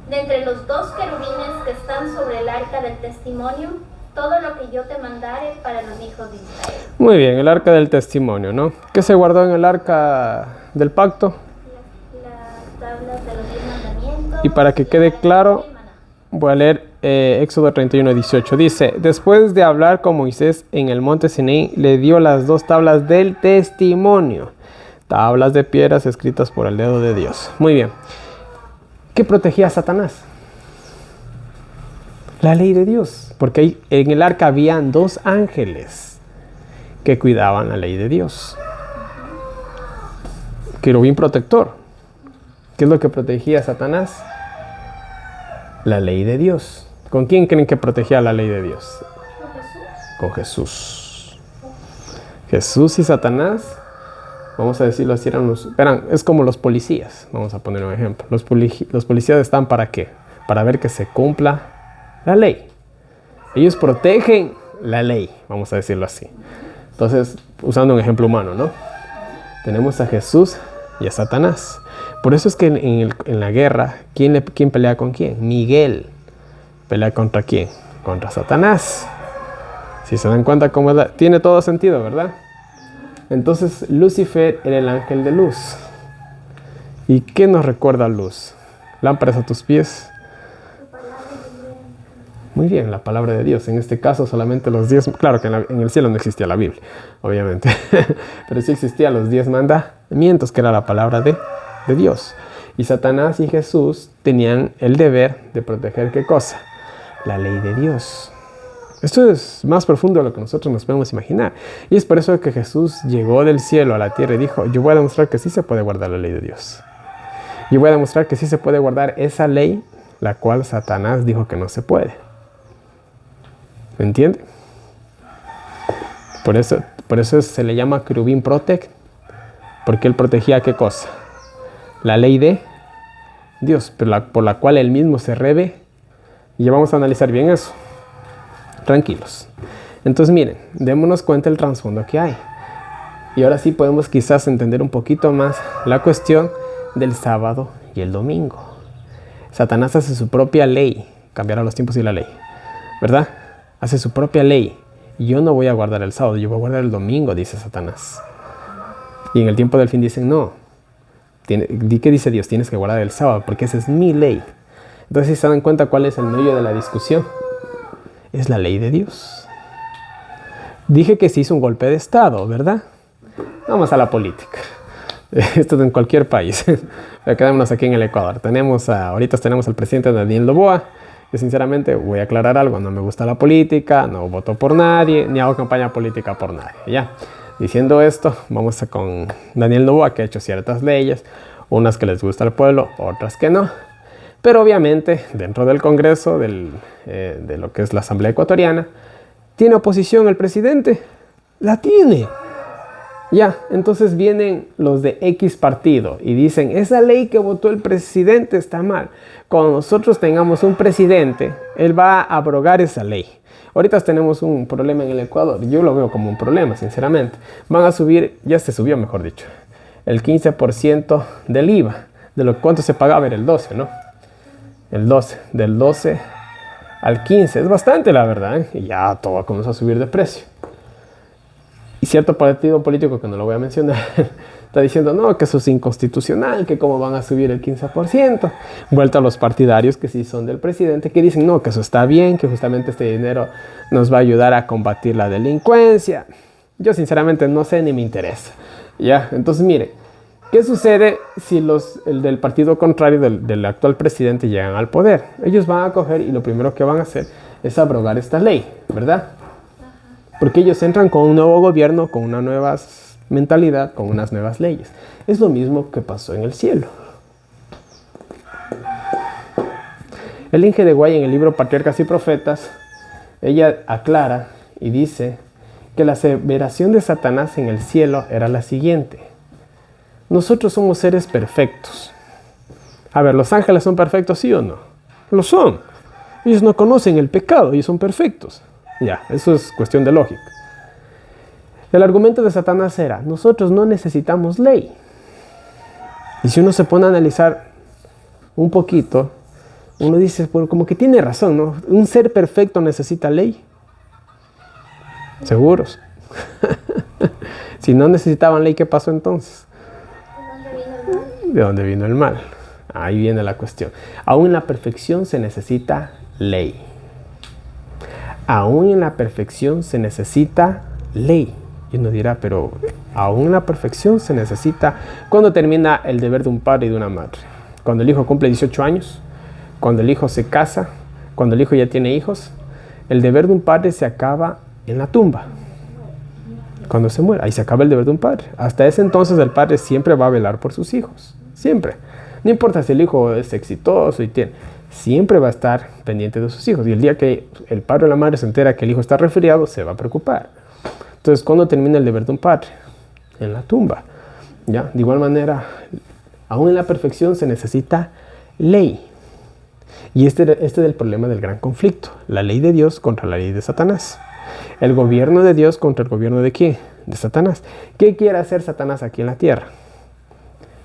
S2: De entre los 2 querubines que están sobre el arca del testimonio, todo lo que yo te mandare para los hijos de Israel.
S1: Muy bien, el arca del testimonio, ¿no? ¿Qué se guardó en el arca del pacto?
S2: Las tablas de los 10 mandamientos.
S1: Y para que quede claro, voy a leer Éxodo 31, 18. Dice, después de hablar con Moisés en el monte Sinaí, le dio las 2 tablas del testimonio. Tablas de piedras escritas por el dedo de Dios. Muy bien. ¿Qué protegía a Satanás? La ley de Dios. Porque ahí en el arca habían 2 ángeles que cuidaban la ley de Dios. Querubín protector. ¿Qué es lo que protegía a Satanás? La ley de Dios. ¿Con quién creen que protegía la ley de Dios? Con Jesús. Jesús y Satanás, vamos a decirlo así, es como los policías. Vamos a poner un ejemplo. Los policías están ¿para qué? Para ver que se cumpla la ley. Ellos protegen la ley, vamos a decirlo así. Entonces, usando un ejemplo humano, ¿no? Tenemos a Jesús y a Satanás. Por eso es que en la guerra, ¿quién pelea con quién? Miguel. ¿Pelea contra quién? Contra Satanás. Si se dan cuenta cómo tiene todo sentido, ¿verdad? Entonces, Lucifer era el ángel de luz. ¿Y qué nos recuerda luz? Lámparas a tus pies. Muy bien, la palabra de Dios. En este caso, solamente los 10... Claro que en el cielo no existía la Biblia, obviamente. Pero sí existían los 10 mandamientos, que era la palabra de Dios. Y Satanás y Jesús tenían el deber de proteger ¿qué cosa? La ley de Dios. Esto es más profundo de lo que nosotros nos podemos imaginar. Y es por eso que Jesús llegó del cielo a la tierra y dijo, yo voy a demostrar que sí se puede guardar la ley de Dios. Yo voy a demostrar que sí se puede guardar esa ley, la cual Satanás dijo que no se puede. ¿Me entiende? Por eso se le llama querubín protect, porque él protegía ¿qué cosa? La ley de Dios, por la cual él mismo se reve. Y ya vamos a analizar bien eso. Tranquilos. Entonces miren, démonos cuenta del trasfondo que hay. Y ahora sí podemos quizás entender un poquito más la cuestión del sábado y el domingo. Satanás hace su propia ley, cambiará los tiempos y la ley, ¿verdad? Hace su propia ley. Yo no voy a guardar el sábado, yo voy a guardar el domingo, dice Satanás. Y en el tiempo del fin dicen, no. ¿Qué dice Dios? Tienes que guardar el sábado, porque esa es mi ley. Entonces, si se dan cuenta cuál es el medio de la discusión, es la ley de Dios. Dije que se hizo un golpe de Estado, ¿verdad? Vamos a la política. Esto es en cualquier país. Quedémonos aquí en el Ecuador. Ahorita tenemos al presidente Daniel Noboa. Yo sinceramente voy a aclarar algo. No me gusta la política, no voto por nadie, ni hago campaña política por nadie. Ya. Diciendo esto, vamos con Daniel Noboa, que ha hecho ciertas leyes. Unas que les gusta al pueblo, otras que no. Pero obviamente, dentro del Congreso, de lo que es la Asamblea Ecuatoriana, ¿tiene oposición el presidente? La tiene. Ya, entonces vienen los de X partido y dicen, esa ley que votó el presidente está mal. Cuando nosotros tengamos un presidente, él va a abrogar esa ley. Ahorita tenemos un problema en el Ecuador, yo lo veo como un problema, sinceramente. Van a subir, ya se subió, mejor dicho, el 15% del IVA. De lo cuánto se pagaba era el 12, ¿no? El 12, del 12 al 15, es bastante la verdad, ¿eh? Y ya todo va a comenzar a subir de precio. Y cierto partido político, que no lo voy a mencionar, está diciendo, no, que eso es inconstitucional, que cómo van a subir el 15%. Vuelta a los partidarios que sí son del presidente, que dicen, no, que eso está bien, que justamente este dinero nos va a ayudar a combatir la delincuencia. Yo sinceramente no sé ni me interesa. Ya, entonces miren, ¿qué sucede si el del partido contrario del actual presidente llegan al poder? Ellos van a coger y lo primero que van a hacer es abrogar esta ley, ¿verdad? Porque ellos entran con un nuevo gobierno, con una nueva mentalidad, con unas nuevas leyes. Es lo mismo que pasó en el cielo. El Inge de Guay, en el libro Patriarcas y Profetas, ella aclara y dice que la aseveración de Satanás en el cielo era la siguiente. Nosotros somos seres perfectos. A ver, ¿los ángeles son perfectos, sí o no? Lo son. Ellos no conocen el pecado, ellos son perfectos. Ya, eso es cuestión de lógica. El argumento de Satanás era, nosotros no necesitamos ley. Y si uno se pone a analizar un poquito, uno dice, bueno, como que tiene razón, ¿no? Un ser perfecto necesita ley. ¿Seguros? Si no necesitaban ley, ¿qué pasó entonces? ¿De dónde vino el mal? Ahí viene la cuestión. Aún en la perfección se necesita ley. Aún en la perfección se necesita ley. Y uno dirá, pero aún en la perfección se necesita. ¿Cuándo termina el deber de un padre y de una madre? Cuando el hijo cumple 18 años, cuando el hijo se casa, cuando el hijo ya tiene hijos. El deber de un padre se acaba en la tumba. Cuando se muere, ahí se acaba el deber de un padre. Hasta ese entonces el padre siempre va a velar por sus hijos. Siempre. No importa si el hijo es exitoso y siempre va a estar pendiente de sus hijos. Y el día que el padre o la madre se entera que el hijo está resfriado, se va a preocupar. Entonces, ¿cuándo termina el deber de un padre? En la tumba. ¿Ya? De igual manera, aún en la perfección se necesita ley. Y este es el problema del gran conflicto. La ley de Dios contra la ley de Satanás. El gobierno de Dios contra el gobierno de ¿quién? De Satanás. ¿Qué quiere hacer Satanás aquí en la tierra?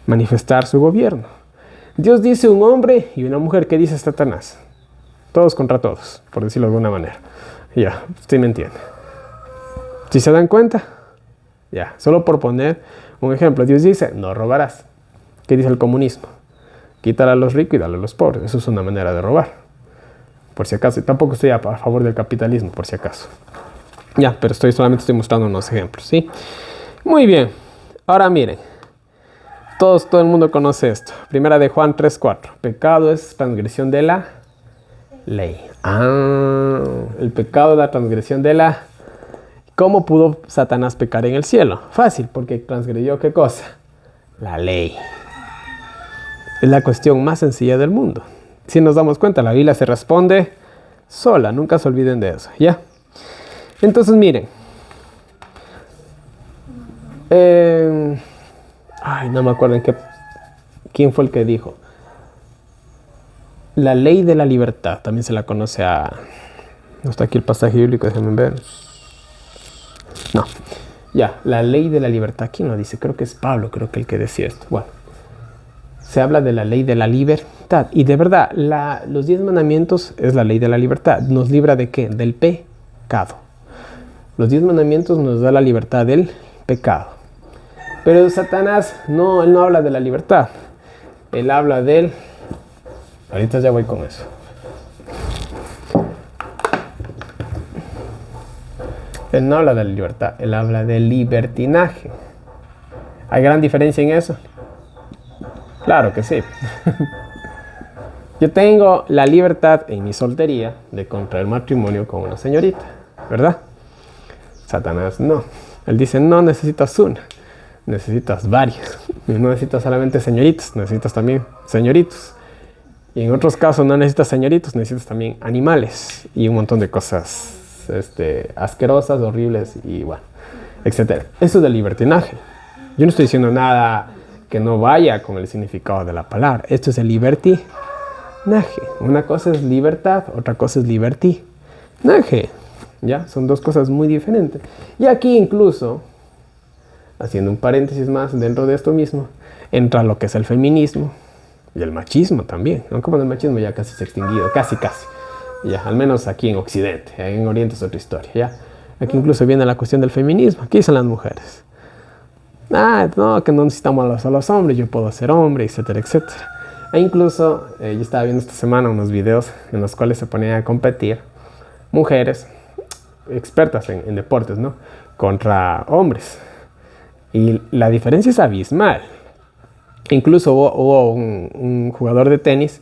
S1: Manifestar su gobierno. Dios dice un hombre y una mujer. ¿Qué dice Satanás? Todos contra todos, por decirlo de alguna manera. Ya, usted me entiende. ¿Sí se dan cuenta? Ya, solo por poner un ejemplo. Dios dice, no robarás. ¿Qué dice el comunismo? Quítale a los ricos y dale a los pobres. Eso es una manera de robar. Por si acaso. Y tampoco estoy a favor del capitalismo, por si acaso. Ya, pero solamente estoy mostrando unos ejemplos, ¿sí? Muy bien. Ahora miren. Todo el mundo conoce esto. Primera de Juan 3:4. Pecado es transgresión de la ley. El pecado es la transgresión de la... ¿Cómo pudo Satanás pecar en el cielo? Fácil, porque transgredió ¿qué cosa? La ley. Es la cuestión más sencilla del mundo. Si nos damos cuenta, la Biblia se responde sola. Nunca se olviden de eso, ¿ya? Entonces, miren. No me acuerdo quién fue el que dijo. La ley de la libertad. También se la conoce a... No está aquí el pasaje bíblico, déjenme ver. No. Ya, la ley de la libertad. ¿Quién lo dice? Creo que es Pablo, creo que el que decía esto. Bueno. Se habla de la ley de la libertad. Y de verdad, los 10 mandamientos es la ley de la libertad. ¿Nos libra de qué? Del pecado. Los 10 mandamientos nos da la libertad del pecado. Pero Satanás, no, él no habla de la libertad. Él habla del... Ahorita ya voy con eso. Él no habla de la libertad, él habla del libertinaje. ¿Hay gran diferencia en eso? Claro que sí. Yo tengo la libertad en mi soltería de contraer matrimonio con una señorita, ¿verdad? Satanás no. Él dice, no necesitas una, necesitas varias. No necesitas solamente señoritas, necesitas también señoritos. Y en otros casos no necesitas señoritos, necesitas también animales y un montón de cosas asquerosas, horribles y bueno, etc. Eso es del libertinaje. Yo no estoy diciendo nada que no vaya con el significado de la palabra. Esto es el libertinaje. Una cosa es libertad, otra cosa es libertinaje. ¿Ya? Son dos cosas muy diferentes. Y aquí incluso, haciendo un paréntesis más dentro de esto mismo, entra lo que es el feminismo y el machismo también. Aunque bueno, el machismo ya casi se ha extinguido, casi. Ya, al menos aquí en Occidente. En Oriente es otra historia, ¿ya? Aquí incluso viene la cuestión del feminismo. ¿Qué dicen las mujeres? No, que no necesitamos a los hombres, yo puedo ser hombre, etcétera, etcétera. E incluso, yo estaba viendo esta semana unos videos en los cuales se ponían a competir mujeres expertas en deportes, ¿no? Contra hombres. Y la diferencia es abismal. Incluso hubo un jugador de tenis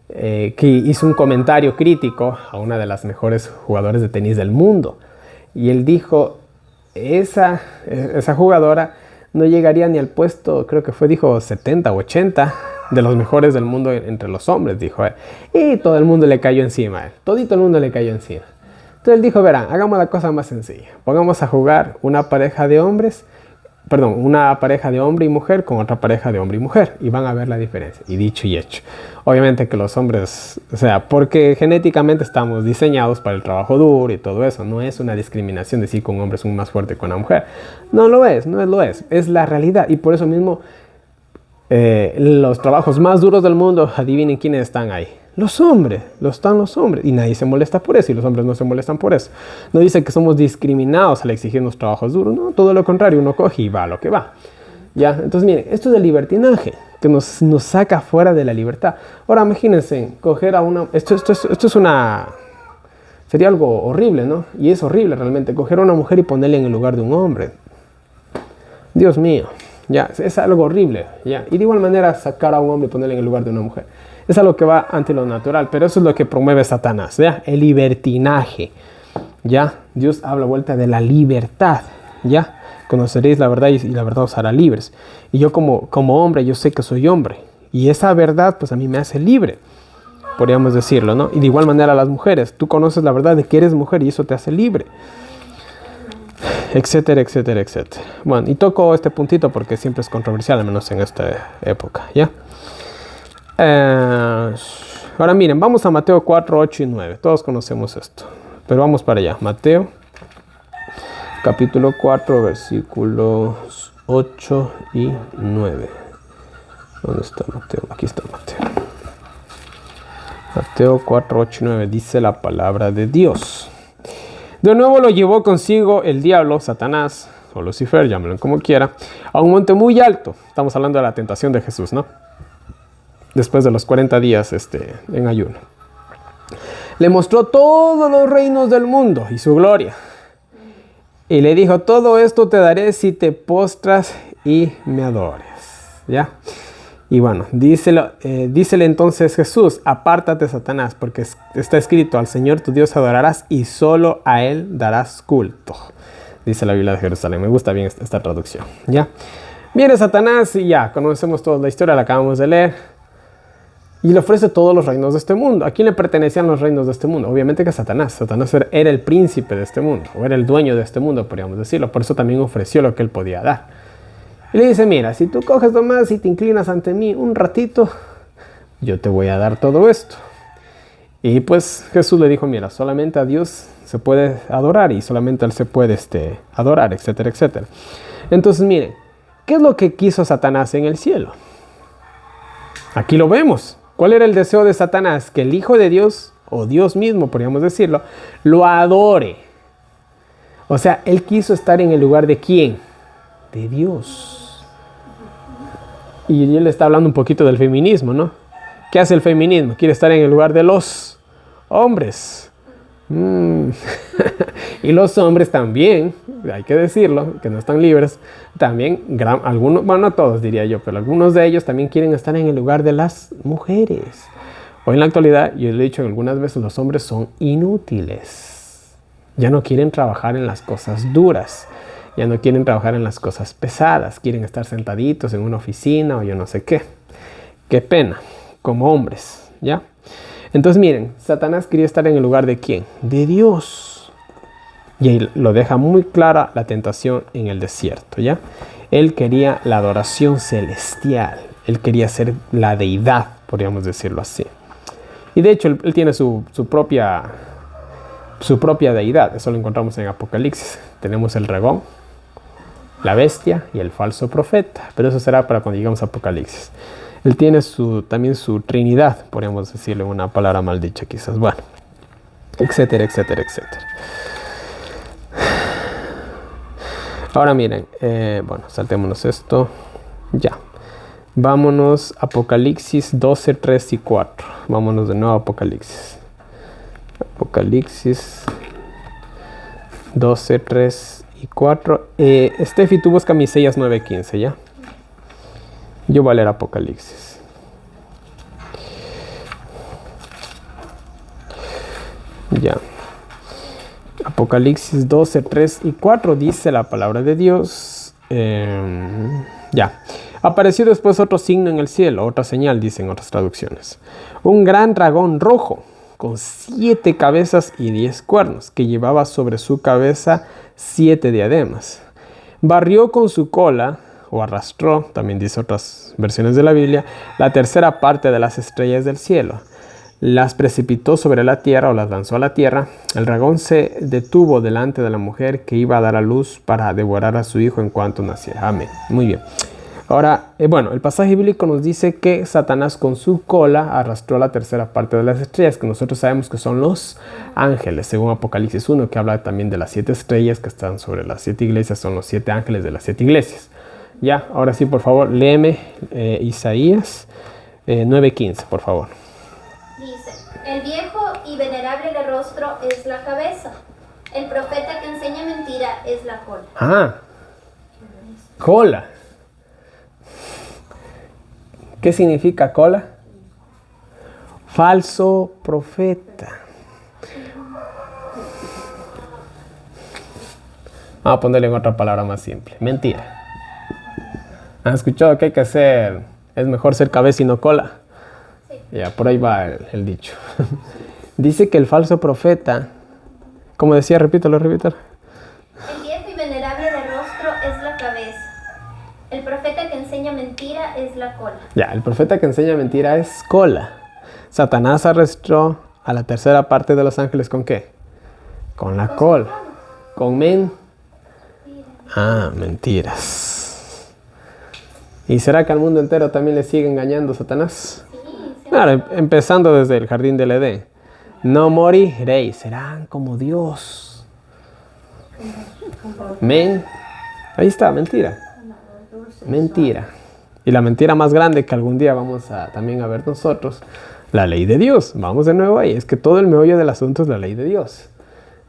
S1: que hizo un comentario crítico a una de las mejores jugadoras de tenis del mundo. Y él dijo, esa jugadora no llegaría ni al puesto, creo que dijo 70 o 80 de los mejores del mundo entre los hombres, dijo él. Y todo el mundo le cayó encima, todito el mundo le cayó encima. Entonces él dijo, verán, hagamos la cosa más sencilla. Pongamos a jugar una pareja de hombre y mujer con otra pareja de hombre y mujer. Y van a ver la diferencia. Y dicho y hecho. Obviamente que los hombres, porque genéticamente estamos diseñados para el trabajo duro y todo eso. No es una discriminación decir que un hombre es más fuerte que una mujer. No lo es. Es la realidad. Y por eso mismo, los trabajos más duros del mundo, adivinen quiénes están ahí. Los hombres, están los hombres. Y nadie se molesta por eso. Y los hombres no se molestan por eso. No dice que somos discriminados al exigirnos trabajos duros. No, todo lo contrario. Uno coge y va a lo que va. ¿Ya? Entonces, miren, esto es el libertinaje. Que nos saca fuera de la libertad. Ahora, imagínense, coger a una... Esto es una... Sería algo horrible, ¿no? Y es horrible realmente. Coger a una mujer y ponerla en el lugar de un hombre. Dios mío. Ya, es algo horrible. ¿Ya? Y de igual manera, sacar a un hombre y ponerle en el lugar de una mujer. Es algo que va ante lo natural, pero eso es lo que promueve Satanás, ¿ya? El libertinaje, ¿ya? Dios habla vuelta de la libertad, ¿ya? Conoceréis la verdad y la verdad os hará libres. Y yo como hombre, yo sé que soy hombre. Y esa verdad, pues a mí me hace libre, podríamos decirlo, ¿no? Y de igual manera a las mujeres. Tú conoces la verdad de que eres mujer y eso te hace libre. Etcétera, etcétera, etcétera. Bueno, y toco este puntito porque siempre es controversial, al menos en esta época, ¿ya? Ahora miren, vamos a Mateo 4, 8 y 9. Todos conocemos esto, pero vamos para allá. Mateo, capítulo 4, versículos 8 y 9. ¿Dónde está Mateo? Aquí está Mateo. Mateo 4, 8 y 9 dice la palabra de Dios. De nuevo lo llevó consigo el diablo, Satanás, o Lucifer, llámenlo como quiera, a un monte muy alto. Estamos hablando de la tentación de Jesús, ¿no? Después de los 40 días en ayuno. Le mostró todos los reinos del mundo y su gloria. Y le dijo, todo esto te daré si te postras y me adores. ¿ya? Y bueno, dícele entonces Jesús, apártate, Satanás, porque está escrito, al Señor tu Dios adorarás y solo a Él darás culto. Dice la Biblia de Jerusalén. Me gusta bien esta traducción, ¿ya? Viene Satanás y ya, conocemos toda la historia, la acabamos de leer. Y le ofrece todos los reinos de este mundo. ¿A quién le pertenecían los reinos de este mundo? Obviamente que a Satanás. Satanás era el príncipe de este mundo, o era el dueño de este mundo, podríamos decirlo. Por eso también ofreció lo que él podía dar. Y le dice, mira, si tú coges nomás y te inclinas ante mí un ratito, yo te voy a dar todo esto. Y pues Jesús le dijo, mira, solamente a Dios se puede adorar y solamente a Él se puede adorar, etcétera, etcétera. Entonces, miren, ¿qué es lo que quiso Satanás en el cielo? Aquí lo vemos. ¿Cuál era el deseo de Satanás? Que el Hijo de Dios, o Dios mismo, podríamos decirlo, lo adore. O sea, él quiso estar en el lugar de ¿quién? De Dios. Y él está hablando un poquito del feminismo, ¿no? ¿Qué hace el feminismo? Quiere estar en el lugar de los hombres. Y los hombres también, hay que decirlo, que no están libres, también, algunos, bueno, no todos diría yo, pero algunos de ellos también quieren estar en el lugar de las mujeres. Hoy en la actualidad, yo le he dicho algunas veces, los hombres son inútiles. Ya no quieren trabajar en las cosas duras. Ya no quieren trabajar en las cosas pesadas. Quieren estar sentaditos en una oficina o yo no sé qué. Qué pena, como hombres, ¿ya? Entonces miren, Satanás quería estar en el lugar de ¿quién? De Dios. Y ahí lo deja muy clara la tentación en el desierto, ¿ya? Él quería la adoración celestial. Él quería ser la deidad, podríamos decirlo así. Y de hecho, él tiene su propia deidad. Eso lo encontramos en Apocalipsis. Tenemos el dragón, la bestia y el falso profeta. Pero eso será para cuando lleguemos a Apocalipsis. Él tiene también su trinidad, podríamos decirle una palabra mal dicha quizás. Bueno, etcétera, etcétera, etcétera. Ahora miren, bueno, saltémonos esto. Ya. Vámonos a Apocalipsis 12, 3 y 4. Vámonos de nuevo a Apocalipsis. Apocalipsis 12, 3 y 4. Steffi, tú busca Miseías 9, 15, ¿ya? Yo voy a leer Apocalipsis. Ya. Apocalipsis 12, 3 y 4 dice la palabra de Dios. Ya. Apareció después otro signo en el cielo, otra señal, dicen otras traducciones. Un gran dragón rojo, con 7 cabezas y 10 cuernos, que llevaba sobre su cabeza 7 diademas. Barrió con su cola, o arrastró, también dice otras versiones de la Biblia, la tercera parte de las estrellas del cielo. Las precipitó sobre la tierra o las lanzó a la tierra. El dragón se detuvo delante de la mujer que iba a dar a luz para devorar a su hijo en cuanto naciera. Amén. Muy bien. Ahora, bueno, el pasaje bíblico nos dice que Satanás con su cola arrastró la tercera parte de las estrellas, que nosotros sabemos que son los ángeles, según Apocalipsis 1, que habla también de las 7 estrellas que están sobre las 7 iglesias, son los 7 ángeles de las 7 iglesias. Ya, ahora sí, por favor, léeme Isaías 9:15, por favor.
S2: Dice, el viejo y venerable de rostro es la cabeza, el profeta que enseña mentira es la cola.
S1: Ah, cola. ¿Qué significa cola? Falso profeta. Vamos a ponerle en otra palabra más simple. Mentira. ¿Han escuchado que hay que hacer? Es mejor ser cabeza y no cola. Sí. Ya, por ahí va el dicho. Dice que el falso profeta, como decía, repítalo.
S2: El viejo y venerable de rostro es la cabeza. El profeta que enseña mentira es la cola. Ya,
S1: el profeta que enseña mentira es cola. Satanás arrastró a la tercera parte de los ángeles ¿con qué? Con la cola. Con mentiras. ¿Y será que al mundo entero también le sigue engañando Satanás? Sí. Claro, empezando desde el jardín del Edén. No moriréis, serán como Dios. Ahí está, mentira. Mentira. Y la mentira más grande que algún día vamos a también a ver nosotros, la ley de Dios. Vamos de nuevo ahí. Es que todo el meollo del asunto es la ley de Dios.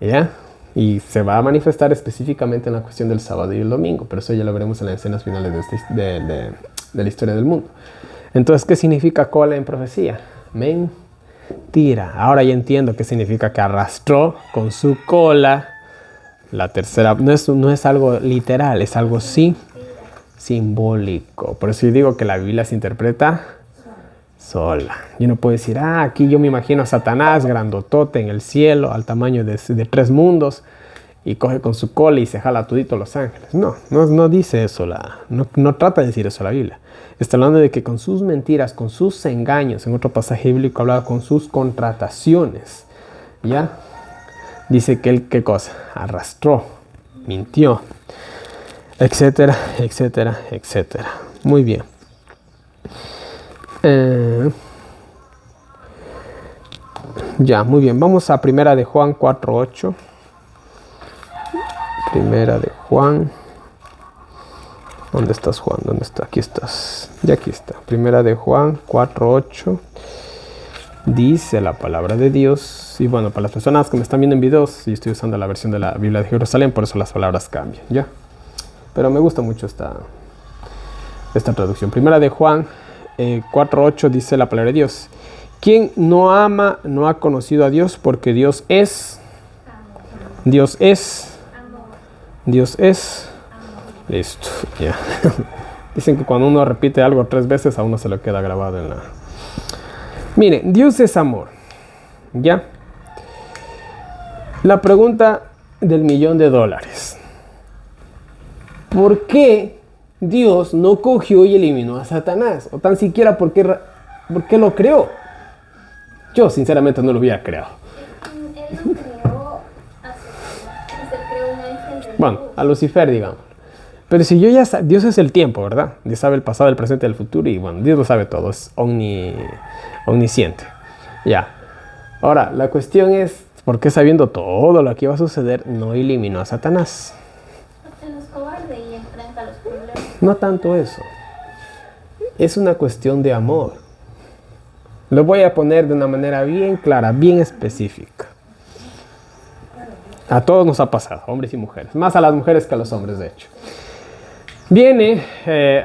S1: ¿Ya? Y se va a manifestar específicamente en la cuestión del sábado y el domingo. Pero eso ya lo veremos en las escenas finales de la historia del mundo. Entonces, ¿qué significa cola en profecía? Mentira. Ahora ya entiendo qué significa que arrastró con su cola la tercera. No es algo literal, es algo simbólico. Por eso yo digo que la Biblia se interpreta sola. Yo no puedo decir, aquí yo me imagino a Satanás grandotote en el cielo, al tamaño de 3 mundos, y coge con su cola y se jala todito los ángeles. No dice eso, no trata de decir eso la Biblia. Está hablando de que con sus mentiras, con sus engaños, en otro pasaje bíblico hablaba con sus contrataciones, ¿ya? Dice que él, ¿qué cosa? Arrastró, mintió, etcétera, etcétera, etcétera. Muy bien. Ya, muy bien. Vamos a Primera de Juan 4:8. Primera de Juan. ¿Dónde estás, Juan? ¿Dónde está? Aquí estás. Ya aquí está. Primera de Juan 4:8. Dice la palabra de Dios. Y bueno, para las personas que me están viendo en videos, yo estoy usando la versión de la Biblia de Jerusalén, por eso las palabras cambian, ¿ya? Pero me gusta mucho esta traducción. Primera de Juan 4:8 dice la palabra de Dios. Quien no ama no ha conocido a Dios, porque Dios es. Dios es. Dios es. Listo, ya. Dicen que cuando uno repite algo 3 veces, a uno se lo queda grabado en la... Miren, Dios es amor, ¿ya? La pregunta del $1.000.000. ¿Por qué Dios no cogió y eliminó a Satanás? O tan siquiera, ¿por qué lo creó? Yo, sinceramente, no lo hubiera creado.
S2: Él no creó a Satanás, él creó un ángel de luz.
S1: Bueno, a Lucifer, digamos. Pero si yo ya sé, Dios es el tiempo, ¿verdad? Dios sabe el pasado, el presente y el futuro. Y bueno, Dios lo sabe todo, es omnisciente. Ya. Ahora, la cuestión es, ¿por qué sabiendo todo lo que iba a suceder, no eliminó a Satanás?
S2: Porque no es cobarde y enfrenta los problemas.
S1: No tanto eso. Es una cuestión de amor. Lo voy a poner de una manera bien clara, bien específica. A todos nos ha pasado, hombres y mujeres. Más a las mujeres que a los hombres, de hecho. Viene,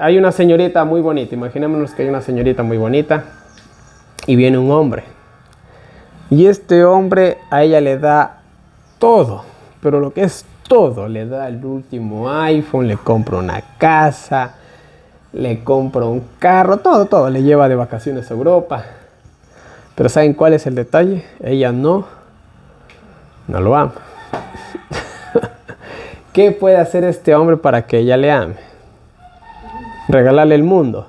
S1: hay una señorita muy bonita. Imaginémonos que hay una señorita muy bonita. Y viene un hombre. Y este hombre a ella le da todo. Pero lo que es todo. Le da el último iPhone, le compra una casa, le compra un carro, todo. Le lleva de vacaciones a Europa. Pero ¿saben cuál es el detalle? Ella no lo ama. ¿Qué puede hacer este hombre para que ella le ame? Regalarle el mundo.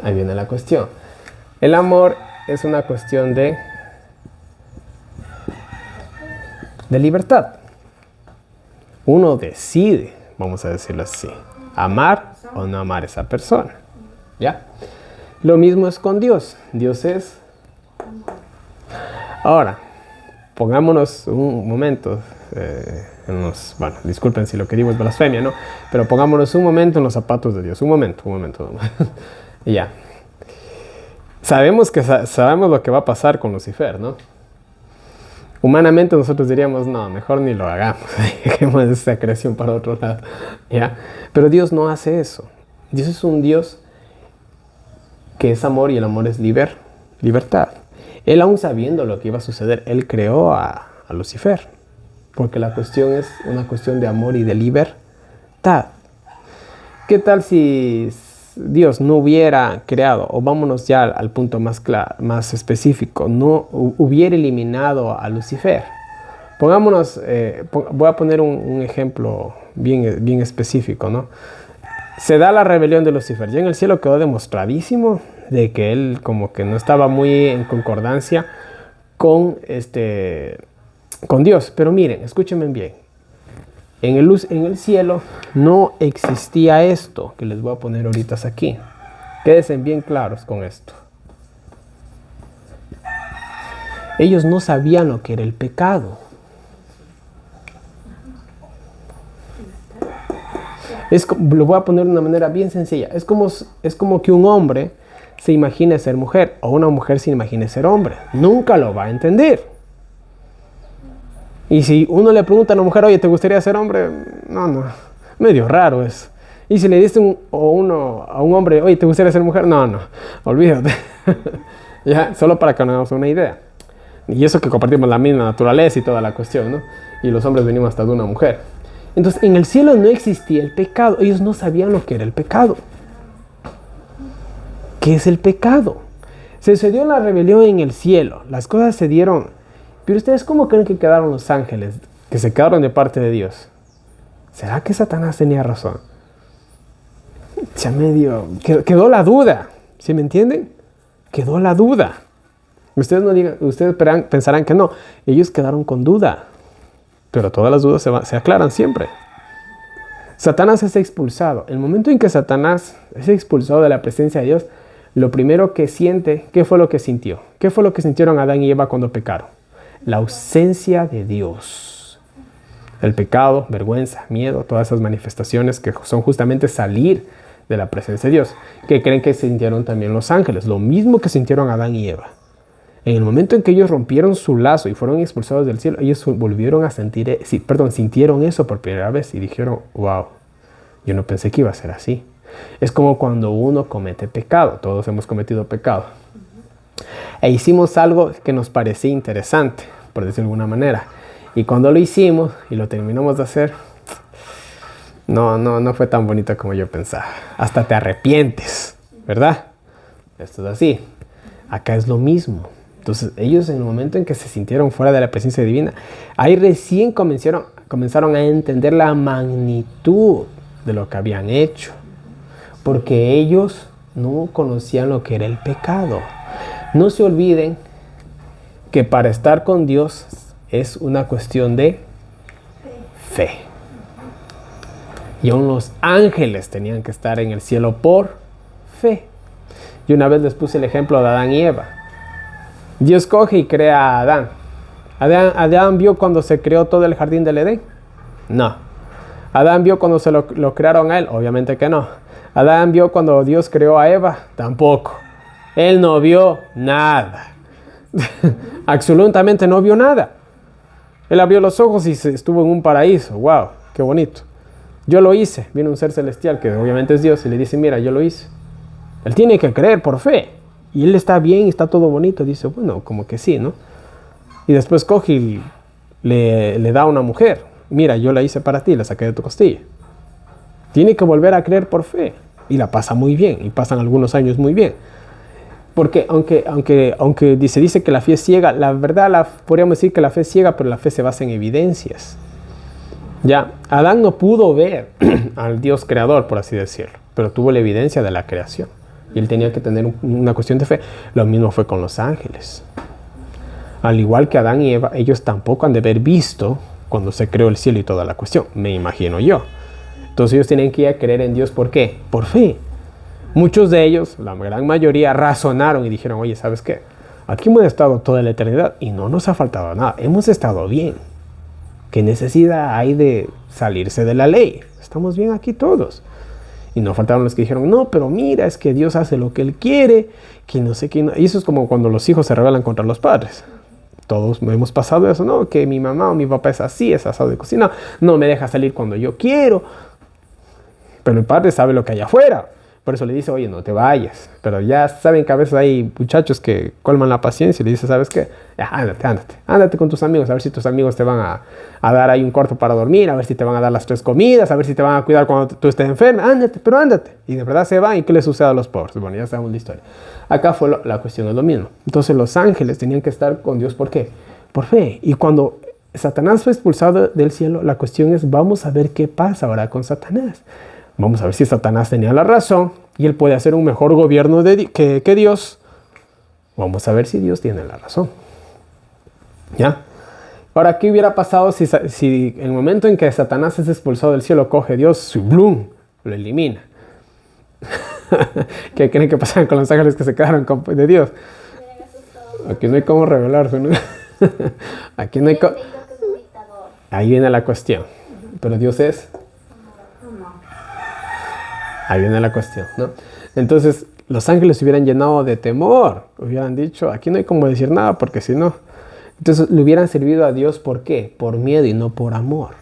S1: Ahí viene la cuestión. El amor es una cuestión de libertad. Uno decide, vamos a decirlo así, amar o no amar a esa persona. ¿Ya? Lo mismo es con Dios. Dios es. Ahora, pongámonos un momento, bueno, disculpen si lo que digo es blasfemia, ¿no? Pero pongámonos un momento en los zapatos de Dios. Un momento. Y ya. Sabemos lo que va a pasar con Lucifer, ¿no? Humanamente nosotros diríamos, no, mejor ni lo hagamos. Dejemos esa creación para otro lado. ¿Ya? Pero Dios no hace eso. Dios es un Dios que es amor y el amor es libertad. Él, aún sabiendo lo que iba a suceder, él creó a Lucifer. Porque la cuestión es una cuestión de amor y de libertad. ¿Qué tal si Dios no hubiera creado, o vámonos ya al punto más específico, no hubiera eliminado a Lucifer? Pongámonos, voy a poner un ejemplo bien específico, ¿no? Se da la rebelión de Lucifer. Ya en el cielo quedó demostradísimo de que él como que no estaba muy en concordancia con Dios. Pero miren, escúchenme bien. En el cielo no existía esto que les voy a poner ahorita aquí. Quédense bien claros con esto. Ellos no sabían lo que era el pecado. Lo voy a poner de una manera bien sencilla. Es como que un hombre se imagine ser mujer, o una mujer se imagine ser hombre. Nunca lo va a entender. Y si uno le pregunta a una mujer, oye, ¿te gustaría ser hombre? No, medio raro eso. Y si le diste a un hombre, oye, ¿te gustaría ser mujer? No, olvídate. Ya, solo para que nos hagamos una idea. Y eso que compartimos la misma naturaleza y toda la cuestión, ¿no? Y los hombres venimos hasta de una mujer. Entonces, en el cielo no existía el pecado. Ellos no sabían lo que era el pecado. ¿Qué es el pecado? Se sucedió la rebelión en el cielo. Las cosas se dieron. Pero ustedes, ¿cómo creen que quedaron los ángeles? Que se quedaron de parte de Dios. ¿Será que Satanás tenía razón? Ya medio... Quedó la duda. ¿Sí me entienden? Quedó la duda. Ustedes pensarán que no. Ellos quedaron con duda. Pero todas las dudas se aclaran siempre. Satanás es expulsado. El momento en que Satanás es expulsado de la presencia de Dios, lo primero que siente, ¿qué fue lo que sintió? ¿Qué fue lo que sintieron Adán y Eva cuando pecaron? La ausencia de Dios. El pecado, vergüenza, miedo, todas esas manifestaciones que son justamente salir de la presencia de Dios. ¿Qué creen que sintieron también los ángeles? Lo mismo que sintieron Adán y Eva. En el momento en que ellos rompieron su lazo y fueron expulsados del cielo, ellos volvieron a sintieron eso por primera vez y dijeron, wow, yo no pensé que iba a ser así. Es como cuando uno comete pecado, todos hemos cometido pecado. E hicimos algo que nos parecía interesante, por decirlo de alguna manera. Y cuando lo hicimos y lo terminamos de hacer, no fue tan bonito como yo pensaba. Hasta te arrepientes, ¿verdad? Esto es así. Acá es lo mismo. Entonces ellos en el momento en que se sintieron fuera de la presencia divina, ahí recién comenzaron a entender la magnitud de lo que habían hecho. Porque ellos no conocían lo que era el pecado. No se olviden que para estar con Dios es una cuestión de fe. Y aún los ángeles tenían que estar en el cielo por fe. Y una vez les puse el ejemplo de Adán y Eva. Dios coge y crea a Adán. ¿Adán vio cuando se creó todo el jardín del Edén? No. ¿Adán vio cuando se lo crearon a él? Obviamente que no. ¿Adán vio cuando Dios creó a Eva? Tampoco. Él no vio nada. Absolutamente no vio nada. Él abrió los ojos y estuvo en un paraíso. ¡Wow! ¡Qué bonito! Yo lo hice. Viene un ser celestial que obviamente es Dios y le dice, mira, yo lo hice. Él tiene que creer por fe. Y él está bien, está todo bonito. Dice, bueno, como que sí, ¿no? Y después coge y le da a una mujer. Mira, yo la hice para ti, la saqué de tu costilla. Tiene que volver a creer por fe. Y la pasa muy bien. Y pasan algunos años muy bien. Porque aunque se dice que la fe es ciega, la verdad podríamos decir que la fe es ciega, pero la fe se basa en evidencias. Ya, Adán no pudo ver al Dios creador, por así decirlo, pero tuvo la evidencia de la creación. Y él tenía que tener una cuestión de fe. Lo mismo fue con los ángeles. Al igual que Adán y Eva, ellos tampoco han de haber visto cuando se creó el cielo y toda la cuestión, me imagino yo. Entonces ellos tenían que ir a creer en Dios, ¿por qué? Por fe. Muchos de ellos, la gran mayoría, razonaron y dijeron, oye, ¿sabes qué? Aquí hemos estado toda la eternidad y no nos ha faltado nada. Hemos estado bien. ¿Qué necesidad hay de salirse de la ley? Estamos bien aquí todos. Y no faltaron los que dijeron, no, pero mira, es que Dios hace lo que Él quiere, que no sé qué. No. Y eso es como cuando los hijos se rebelan contra los padres. Todos hemos pasado eso, ¿no? Que mi mamá o mi papá es así, es asado de cocina, no me deja salir cuando yo quiero. Pero el padre sabe lo que hay afuera. Por eso le dice, oye, no te vayas. Pero ya saben que a veces hay muchachos que colman la paciencia y le dicen, ¿sabes qué? Ya, ándate con tus amigos, a ver si tus amigos te van a dar ahí un cuarto para dormir, a ver si te van a dar las 3 comidas, a ver si te van a cuidar cuando tú estés enferma. Ándate. Y de verdad se van, ¿y qué le sucede a los pobres? Bueno, ya sabemos la historia. Acá fue la cuestión es lo mismo. Entonces los ángeles tenían que estar con Dios, ¿por qué? Por fe. Y cuando Satanás fue expulsado del cielo, la cuestión es, vamos a ver qué pasa ahora con Satanás. Vamos a ver si Satanás tenía la razón y él puede hacer un mejor gobierno que Dios. Vamos a ver si Dios tiene la razón. ¿Ya? Ahora, ¿qué hubiera pasado si en el momento en que Satanás es expulsado del cielo, coge Dios y ¡blum! Lo elimina? ¿Qué creen que pasaban con los ángeles que se quedaron de Dios? Aquí no hay cómo revelarse, ¿no? Aquí no hay cómo. Ahí viene la cuestión. Pero Dios es. Ahí viene la cuestión, ¿no? Entonces, los ángeles se hubieran llenado de temor. Hubieran dicho, aquí no hay como decir nada, porque si no. Entonces, le hubieran servido a Dios, ¿por qué? Por miedo y no por amor.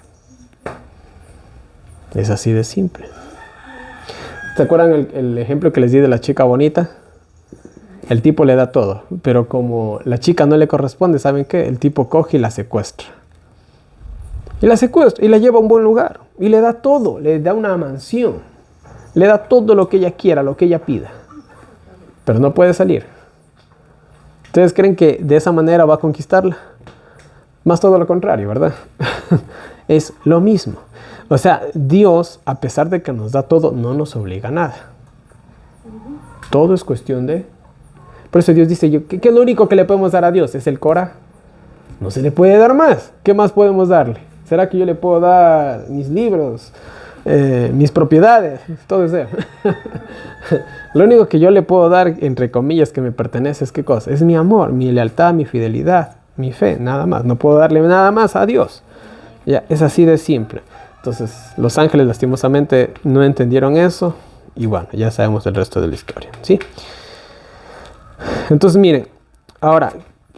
S1: Es así de simple. ¿Se acuerdan el ejemplo que les di de la chica bonita? El tipo le da todo, pero como la chica no le corresponde, ¿saben qué? El tipo coge y la secuestra. Y la secuestra y la lleva a un buen lugar. Y le da todo, le da una mansión. Le da todo lo que ella quiera, lo que ella pida. Pero no puede salir. ¿Ustedes creen que de esa manera va a conquistarla? Más todo lo contrario, ¿verdad? Es lo mismo. O sea, Dios, a pesar de que nos da todo, no nos obliga a nada. Todo es cuestión de... Por eso Dios dice, ¿qué es lo único que le podemos dar a Dios? Es el Corán. No se le puede dar más. ¿Qué más podemos darle? ¿Será que yo le puedo dar mis libros, mis propiedades? Todo eso. Lo único que yo le puedo dar, entre comillas, que me pertenece, es ¿qué cosa? Es mi amor, mi lealtad, mi fidelidad, mi fe, nada más. No puedo darle nada más a Dios. Ya, es así de simple. Entonces, los ángeles lastimosamente no entendieron eso. Y bueno, ya sabemos el resto de la historia, ¿sí? Entonces, miren, ahora,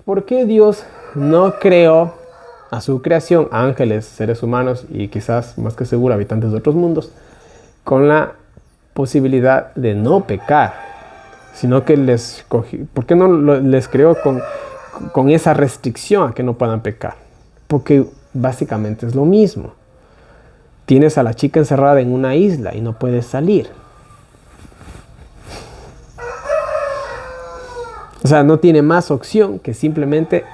S1: ¿por qué Dios no creó a su creación, ángeles, seres humanos y quizás, más que seguro, habitantes de otros mundos, con la posibilidad de no pecar, sino que ¿por qué no les creó con esa restricción a que no puedan pecar? Porque básicamente es lo mismo. Tienes a la chica encerrada en una isla y no puedes salir. O sea, no tiene más opción que simplemente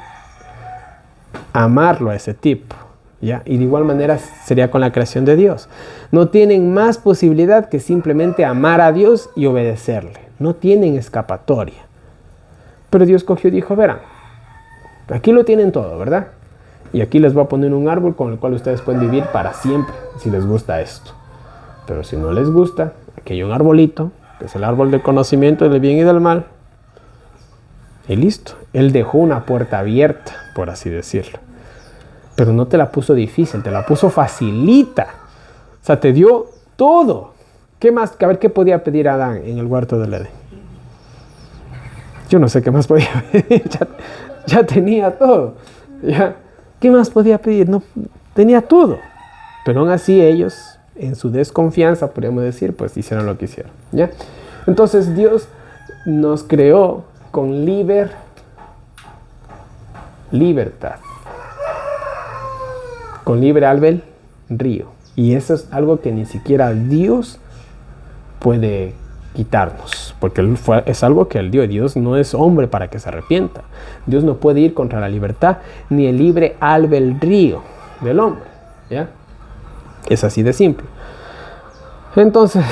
S1: amarlo a ese tipo, ¿ya? Y de igual manera sería con la creación de Dios. No tienen más posibilidad que simplemente amar a Dios y obedecerle. No tienen escapatoria. Pero Dios cogió y dijo, verán, aquí lo tienen todo, ¿verdad? Y aquí les voy a poner un árbol con el cual ustedes pueden vivir para siempre, si les gusta esto. Pero si no les gusta, aquí hay un arbolito, que es el árbol del conocimiento del bien y del mal. Y listo. Él dejó una puerta abierta, por así decirlo. Pero no te la puso difícil, te la puso facilita. O sea, te dio todo. ¿Qué más? A ver, ¿qué podía pedir Adán en el huerto del Edén? Yo no sé qué más podía pedir. Ya tenía todo. ¿Ya? ¿Qué más podía pedir? No, tenía todo. Pero aún así ellos, en su desconfianza, podríamos decir, pues hicieron lo que hicieron. ¿Ya? Entonces Dios nos creó con libertad, con libre albedrío, y eso es algo que ni siquiera Dios puede quitarnos, porque es algo que Él dio. Dios no es hombre para que se arrepienta. Dios no puede ir contra la libertad ni el libre albedrío del hombre, ¿ya? Es así de simple. Entonces,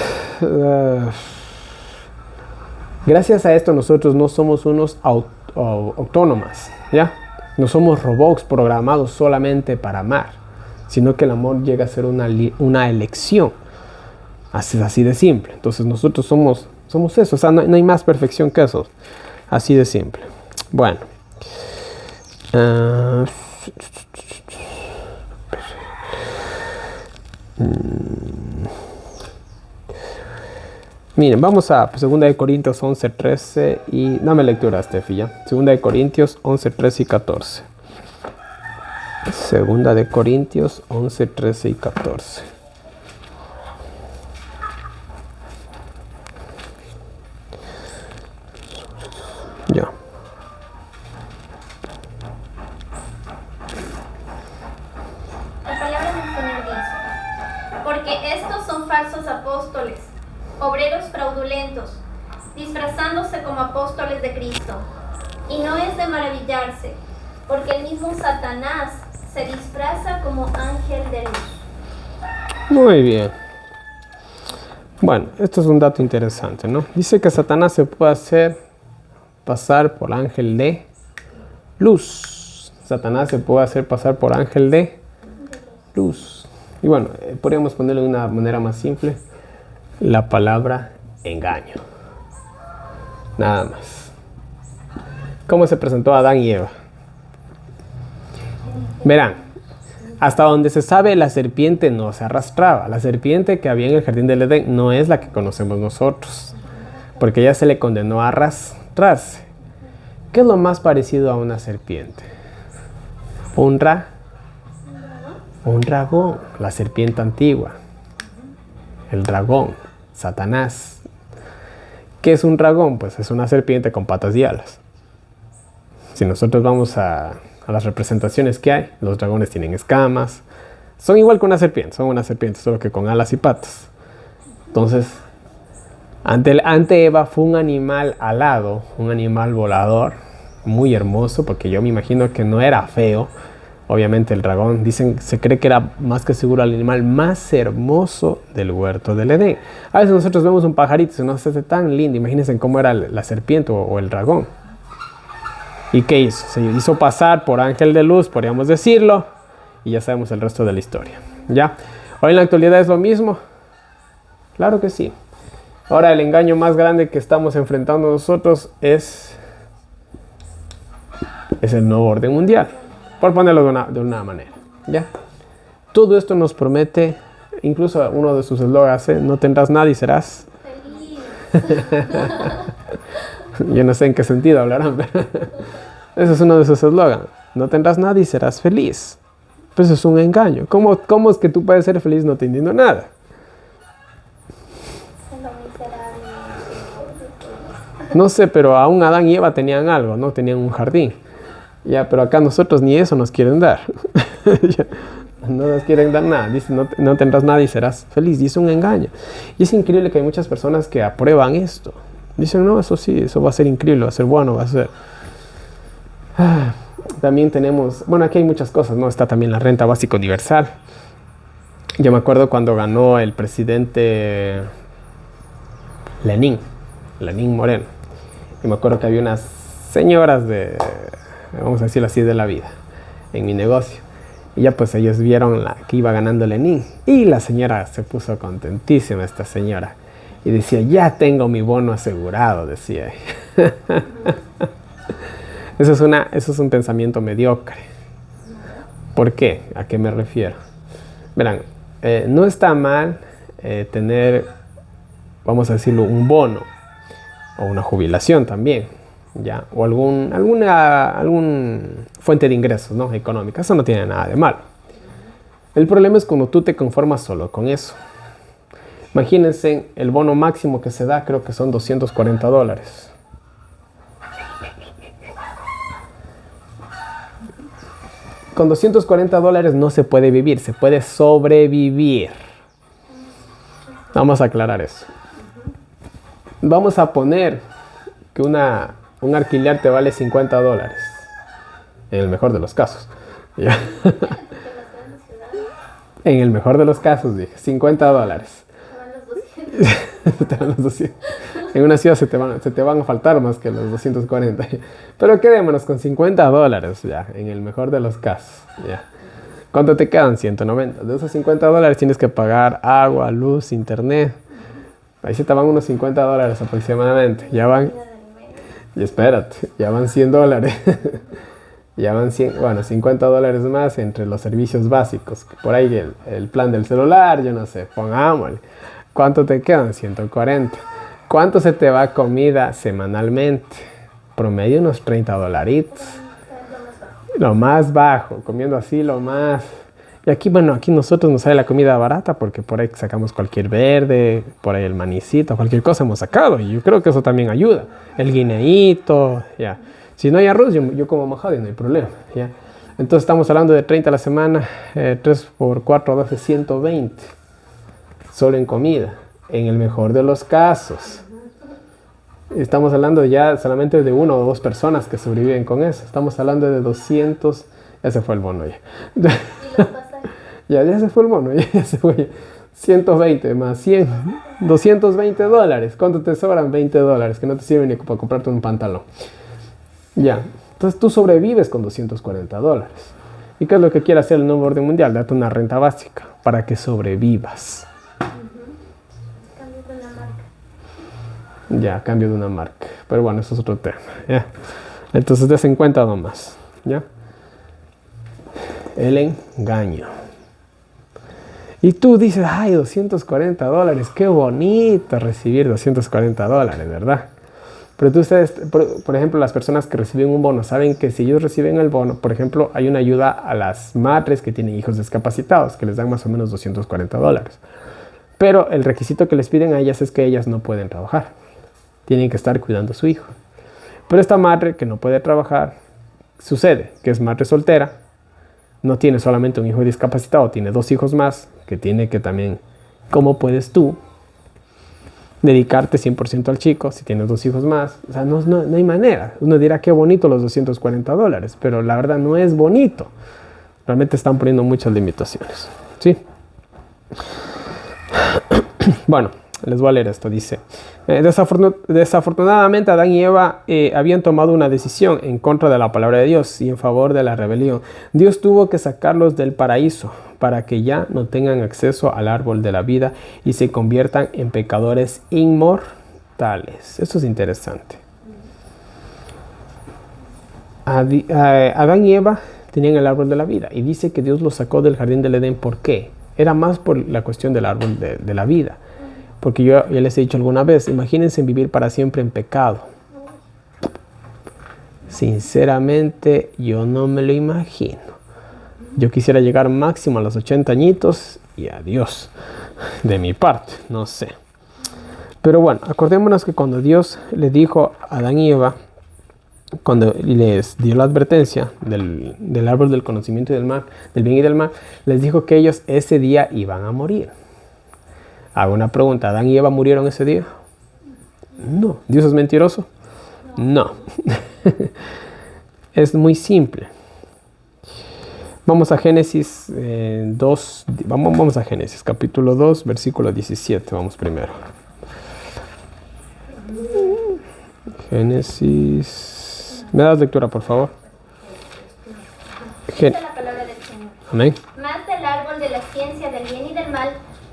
S1: gracias a esto nosotros no somos unos autónomas, ¿ya? No somos robots programados solamente para amar, sino que el amor llega a ser una elección. Así de simple. Entonces nosotros somos eso. O sea, no hay más perfección que eso. Así de simple. Bueno. Miren, vamos a 2 Corintios 11, 13 y... Dame lectura, Steffi, ya. 2 Corintios 11, 13 y 14. 2 Corintios 11, 13 y 14. Ya.
S2: La palabra del Señor dice: porque estos son falsos apóstoles, obreros fraudulentos, disfrazándose como apóstoles de Cristo. Y no es de maravillarse, porque el mismo Satanás se disfraza como ángel de luz.
S1: Muy bien. Bueno, esto es un dato interesante, ¿no? Dice que Satanás se puede hacer pasar por ángel de luz. Satanás se puede hacer pasar por ángel de luz. Y bueno, podríamos ponerlo de una manera más simple. La palabra engaño. Nada más. ¿Cómo se presentó Adán y Eva? Verán, hasta donde se sabe, la serpiente no se arrastraba. La serpiente que había en el jardín del Edén no es la que conocemos nosotros, porque ella se le condenó a arrastrarse. ¿Qué es lo más parecido a una serpiente? Un dragón, la serpiente antigua, el dragón. Satanás. ¿Qué es un dragón? Pues es una serpiente con patas y alas. Si nosotros vamos a las representaciones que hay, los dragones tienen escamas. Son igual que una serpiente, son una serpiente, solo que con alas y patas. Entonces, ante Eva fue un animal alado, un animal volador, muy hermoso, porque yo me imagino que no era feo. Obviamente el dragón, se cree que era más que seguro el animal más hermoso del huerto del Edén. A veces nosotros vemos un pajarito, se nos hace tan lindo, imagínense cómo era la serpiente o el dragón. ¿Y qué hizo? Se hizo pasar por ángel de luz, podríamos decirlo, y ya sabemos el resto de la historia. ¿Ya? ¿Hoy en la actualidad es lo mismo? Claro que sí. Ahora el engaño más grande que estamos enfrentando nosotros es el nuevo orden mundial, por ponerlo de una manera. ¿Ya? Todo esto nos promete, incluso uno de sus eslogans, no tendrás nada y serás
S2: Feliz.
S1: Yo no sé en qué sentido hablarán, pero ese es uno de sus eslogans. No tendrás nada y serás feliz. Pues eso es un engaño. ¿Cómo es que tú puedes ser feliz no teniendo nada? No sé, pero aún Adán y Eva tenían algo, ¿no? Tenían un jardín. Ya, pero acá nosotros ni eso nos quieren dar. No nos quieren dar nada. Dicen, no tendrás nada y serás feliz. Y es un engaño. Y es increíble que hay muchas personas que aprueban esto. Dicen, no, eso sí, eso va a ser increíble, va a ser bueno, va a ser... También tenemos, bueno, aquí hay muchas cosas, ¿no? Está también la renta básica universal. Yo me acuerdo cuando ganó el presidente Lenín Moreno. Y me acuerdo que había unas señoras vamos a decirlo así, de la vida, en mi negocio. Y ya pues ellos vieron que iba ganando Lenín. Y la señora se puso contentísima, esta señora. Y decía, ya tengo mi bono asegurado, decía. Eso es un pensamiento mediocre. ¿Por qué? ¿A qué me refiero? Verán, no está mal tener, vamos a decirlo, un bono o una jubilación también, ¿ya? O alguna fuente de ingresos, ¿no? Económica. Eso no tiene nada de malo. El problema es cuando tú te conformas solo con eso. Imagínense, el bono máximo que se da creo que son $240. Con $240 no se puede vivir, se puede sobrevivir. Vamos a aclarar eso. Vamos a poner que un alquiler te vale $50. En el mejor de los casos. ¿Ya? En el mejor de los casos, dije, $50. Te van los 200. En una ciudad se te van a faltar más que los 240. Pero quedémonos con $50 ya, en el mejor de los casos. Ya. ¿Cuánto te quedan? 190. De esos $50 tienes que pagar agua, luz, internet. Ahí se te van unos $50 aproximadamente. Ya van. Y espérate, ya van $100. Ya van $50 más entre los servicios básicos. Por ahí el plan del celular, yo no sé, pongámosle. ¿Cuánto te quedan? 140. ¿Cuánto se te va comida semanalmente? Promedio unos $30. Lo más bajo, comiendo así lo más. Y aquí, bueno, aquí nosotros nos sale la comida barata porque por ahí sacamos cualquier verde, por ahí el manicito, cualquier cosa hemos sacado. Y yo creo que eso también ayuda. El guineíto, ya. Si no hay arroz, yo como majado y no hay problema, ya. Entonces estamos hablando de 30 a la semana, 3 por 4, 12, 120. Solo en comida, en el mejor de los casos. Estamos hablando ya solamente de 1 o 2 personas que sobreviven con eso. Estamos hablando de 200, ya se fue el bono ya.
S2: ¿Y los pasajes?
S1: Ya se fue el bono, ya se fue. 120 más 100, $220. ¿Cuánto te sobran? $20, que no te sirven ni para comprarte un pantalón. Ya, entonces tú sobrevives con $240. ¿Y qué es lo que quiere hacer el nuevo orden mundial? Date una renta básica para que sobrevivas.
S2: Cambio de una marca.
S1: Ya, cambio de una marca. Pero bueno, eso es otro tema. ¿Ya? Entonces, des en cuenta nomás. ¿Ya? El engaño. Y tú dices, ay, $240, qué bonito recibir $240, ¿verdad? Pero ustedes, por ejemplo, las personas que reciben un bono, saben que si ellos reciben el bono, por ejemplo, hay una ayuda a las madres que tienen hijos discapacitados, que les dan más o menos $240. Pero el requisito que les piden a ellas es que ellas no pueden trabajar. Tienen que estar cuidando a su hijo. Pero esta madre que no puede trabajar, sucede que es madre soltera, no tiene solamente un hijo discapacitado, tiene 2 hijos más, que tiene que también, ¿cómo puedes tú dedicarte 100% al chico si tienes 2 hijos más? O sea, no hay manera. Uno dirá qué bonito los $240, pero la verdad no es bonito. Realmente están poniendo muchas limitaciones, ¿sí? Bueno, les voy a leer esto. Dice, desafortunadamente Adán y Eva habían tomado una decisión en contra de la palabra de Dios y en favor de la rebelión. Dios tuvo que sacarlos del paraíso para que ya no tengan acceso al árbol de la vida y se conviertan en pecadores inmortales. Esto es interesante. Adán y Eva tenían el árbol de la vida y dice que Dios los sacó del jardín del Edén. ¿Por qué? Era más por la cuestión del árbol de la vida. Porque yo ya les he dicho alguna vez, imagínense vivir para siempre en pecado. Sinceramente, yo no me lo imagino. Yo quisiera llegar máximo a los 80 añitos y adiós. De mi parte, no sé. Pero bueno, acordémonos que cuando Dios le dijo a Adán y Eva, cuando les dio la advertencia del árbol del conocimiento del bien y del mal, les dijo que ellos ese día iban a morir. Hago una pregunta, ¿Adán y Eva murieron ese día? No. ¿Dios es mentiroso? No. Es muy simple. Vamos a Génesis 2, vamos a Génesis capítulo 2, versículo 17, vamos primero. Génesis, ¿me das lectura por favor?
S2: Dice la palabra del Señor.
S1: Amén.
S2: Más del árbol de la ciencia del bien y del mal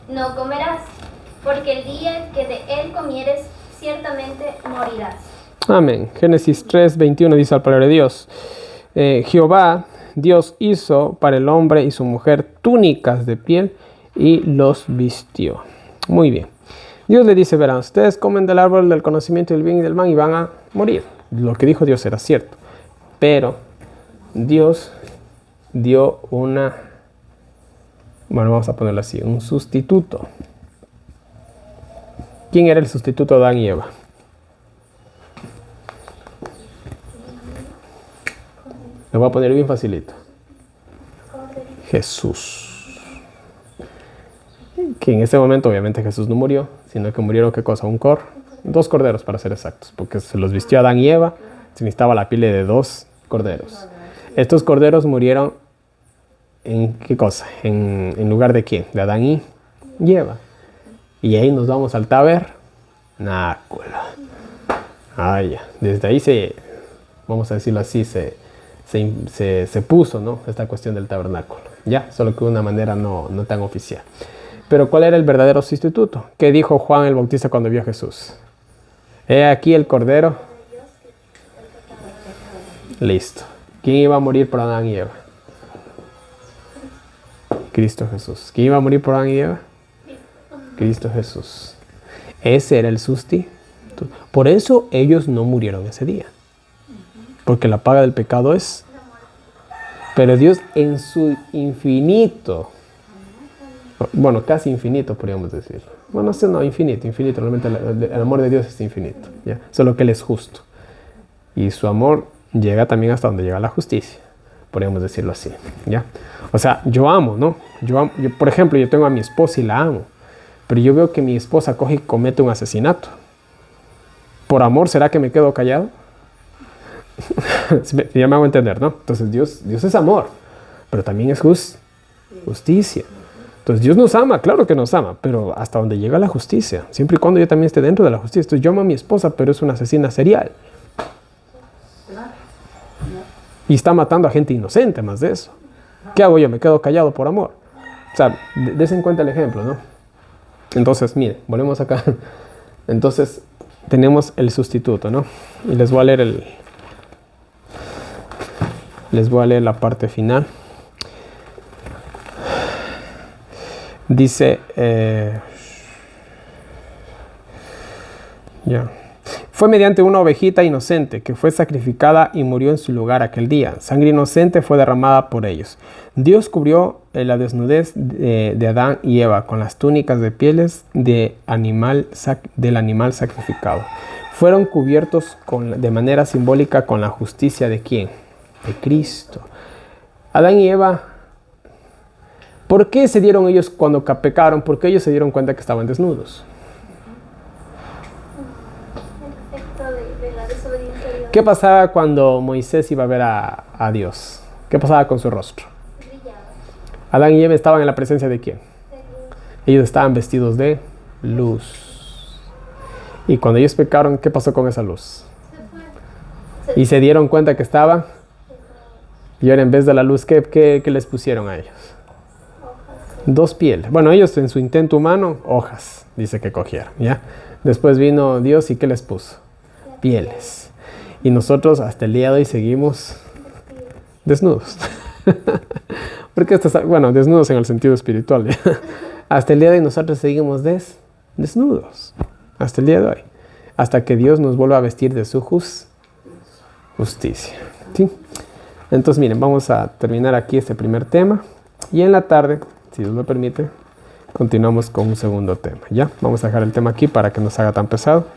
S2: no comerás, porque el día que de él comieres, ciertamente morirás.
S1: Amén. Génesis 3, 21 dice la palabra de Dios. Jehová, Dios hizo para el hombre y su mujer túnicas de piel y los vistió. Muy bien. Dios le dice, verán, ustedes comen del árbol del conocimiento del bien y del mal y van a morir. Lo que dijo Dios era cierto. Pero Dios dio bueno, vamos a ponerlo así, un sustituto. ¿Quién era el sustituto de Adán y Eva? Lo voy a poner bien facilito. Jesús. Que en ese momento obviamente Jesús no murió, sino que murieron, ¿qué cosa? 2 corderos para ser exactos, porque se los vistió Adán y Eva, se necesitaba la piel de 2 corderos. Estos corderos murieron ¿en qué cosa? ¿En lugar de quién? De Adán y Eva. Y ahí nos vamos al tabernáculo. Ya. Desde ahí vamos a decirlo así, se puso, ¿no? Esta cuestión del tabernáculo. Ya, solo que de una manera no tan oficial. Pero ¿cuál era el verdadero sustituto? ¿Qué dijo Juan el Bautista cuando vio a Jesús? He aquí el cordero. Listo. ¿Quién iba a morir por Adán y Eva? Cristo Jesús. ¿Quién iba a morir por Adán y Eva? Cristo Jesús. Ese era el sustituto. Por eso ellos no murieron ese día. Porque la paga del pecado es. Pero Dios en su infinito, bueno, casi infinito podríamos decir. Bueno, no, infinito. Realmente el amor de Dios es infinito. ¿Ya? Solo que Él es justo. Y su amor llega también hasta donde llega la justicia. Podríamos decirlo así. ¿Ya? O sea, yo amo, ¿no? Yo, por ejemplo, yo tengo a mi esposa y la amo. Pero yo veo que mi esposa coge y comete un asesinato. ¿Por amor será que me quedo callado? Ya me hago entender, ¿no? Entonces Dios es amor, pero también es justicia. Entonces Dios nos ama, claro que nos ama, pero hasta donde llega la justicia, siempre y cuando yo también esté dentro de la justicia. Entonces yo amo a mi esposa, pero es una asesina serial. Y está matando a gente inocente, más de eso. ¿Qué hago yo? Me quedo callado por amor. O sea, des en cuenta el ejemplo, ¿no? Entonces, mire, volvemos acá. Entonces, tenemos el sustituto, ¿no? Y les voy a leer la parte final. Dice, Fue mediante una ovejita inocente que fue sacrificada y murió en su lugar aquel día. Sangre inocente fue derramada por ellos. Dios cubrió la desnudez de Adán y Eva con las túnicas de pieles del animal sacrificado. Fueron cubiertos de manera simbólica con la justicia ¿de quién? De Cristo. Adán y Eva, ¿por qué se dieron ellos cuando pecaron? Porque ellos se dieron cuenta que estaban desnudos. ¿Qué pasaba cuando Moisés iba a ver a Dios? ¿Qué pasaba con su rostro? Adán y Eva estaban en la presencia ¿de quién? Ellos estaban vestidos de luz. Y cuando ellos pecaron, ¿qué pasó con esa luz? Y se dieron cuenta que estaba. Y ahora en vez de la luz, ¿qué les pusieron a ellos? Dos pieles. Bueno, ellos en su intento humano, hojas, dice que cogieron, ¿ya? Después vino Dios y ¿qué les puso? Pieles. Y nosotros hasta el día de hoy seguimos desnudos. Porque desnudos en el sentido espiritual, ¿ya? Hasta el día de hoy nosotros seguimos desnudos. Hasta el día de hoy. Hasta que Dios nos vuelva a vestir de su justicia. ¿Sí? Entonces, miren, vamos a terminar aquí este primer tema. Y en la tarde, si Dios lo permite, continuamos con un segundo tema. ¿Ya? Vamos a dejar el tema aquí para que no se haga tan pesado.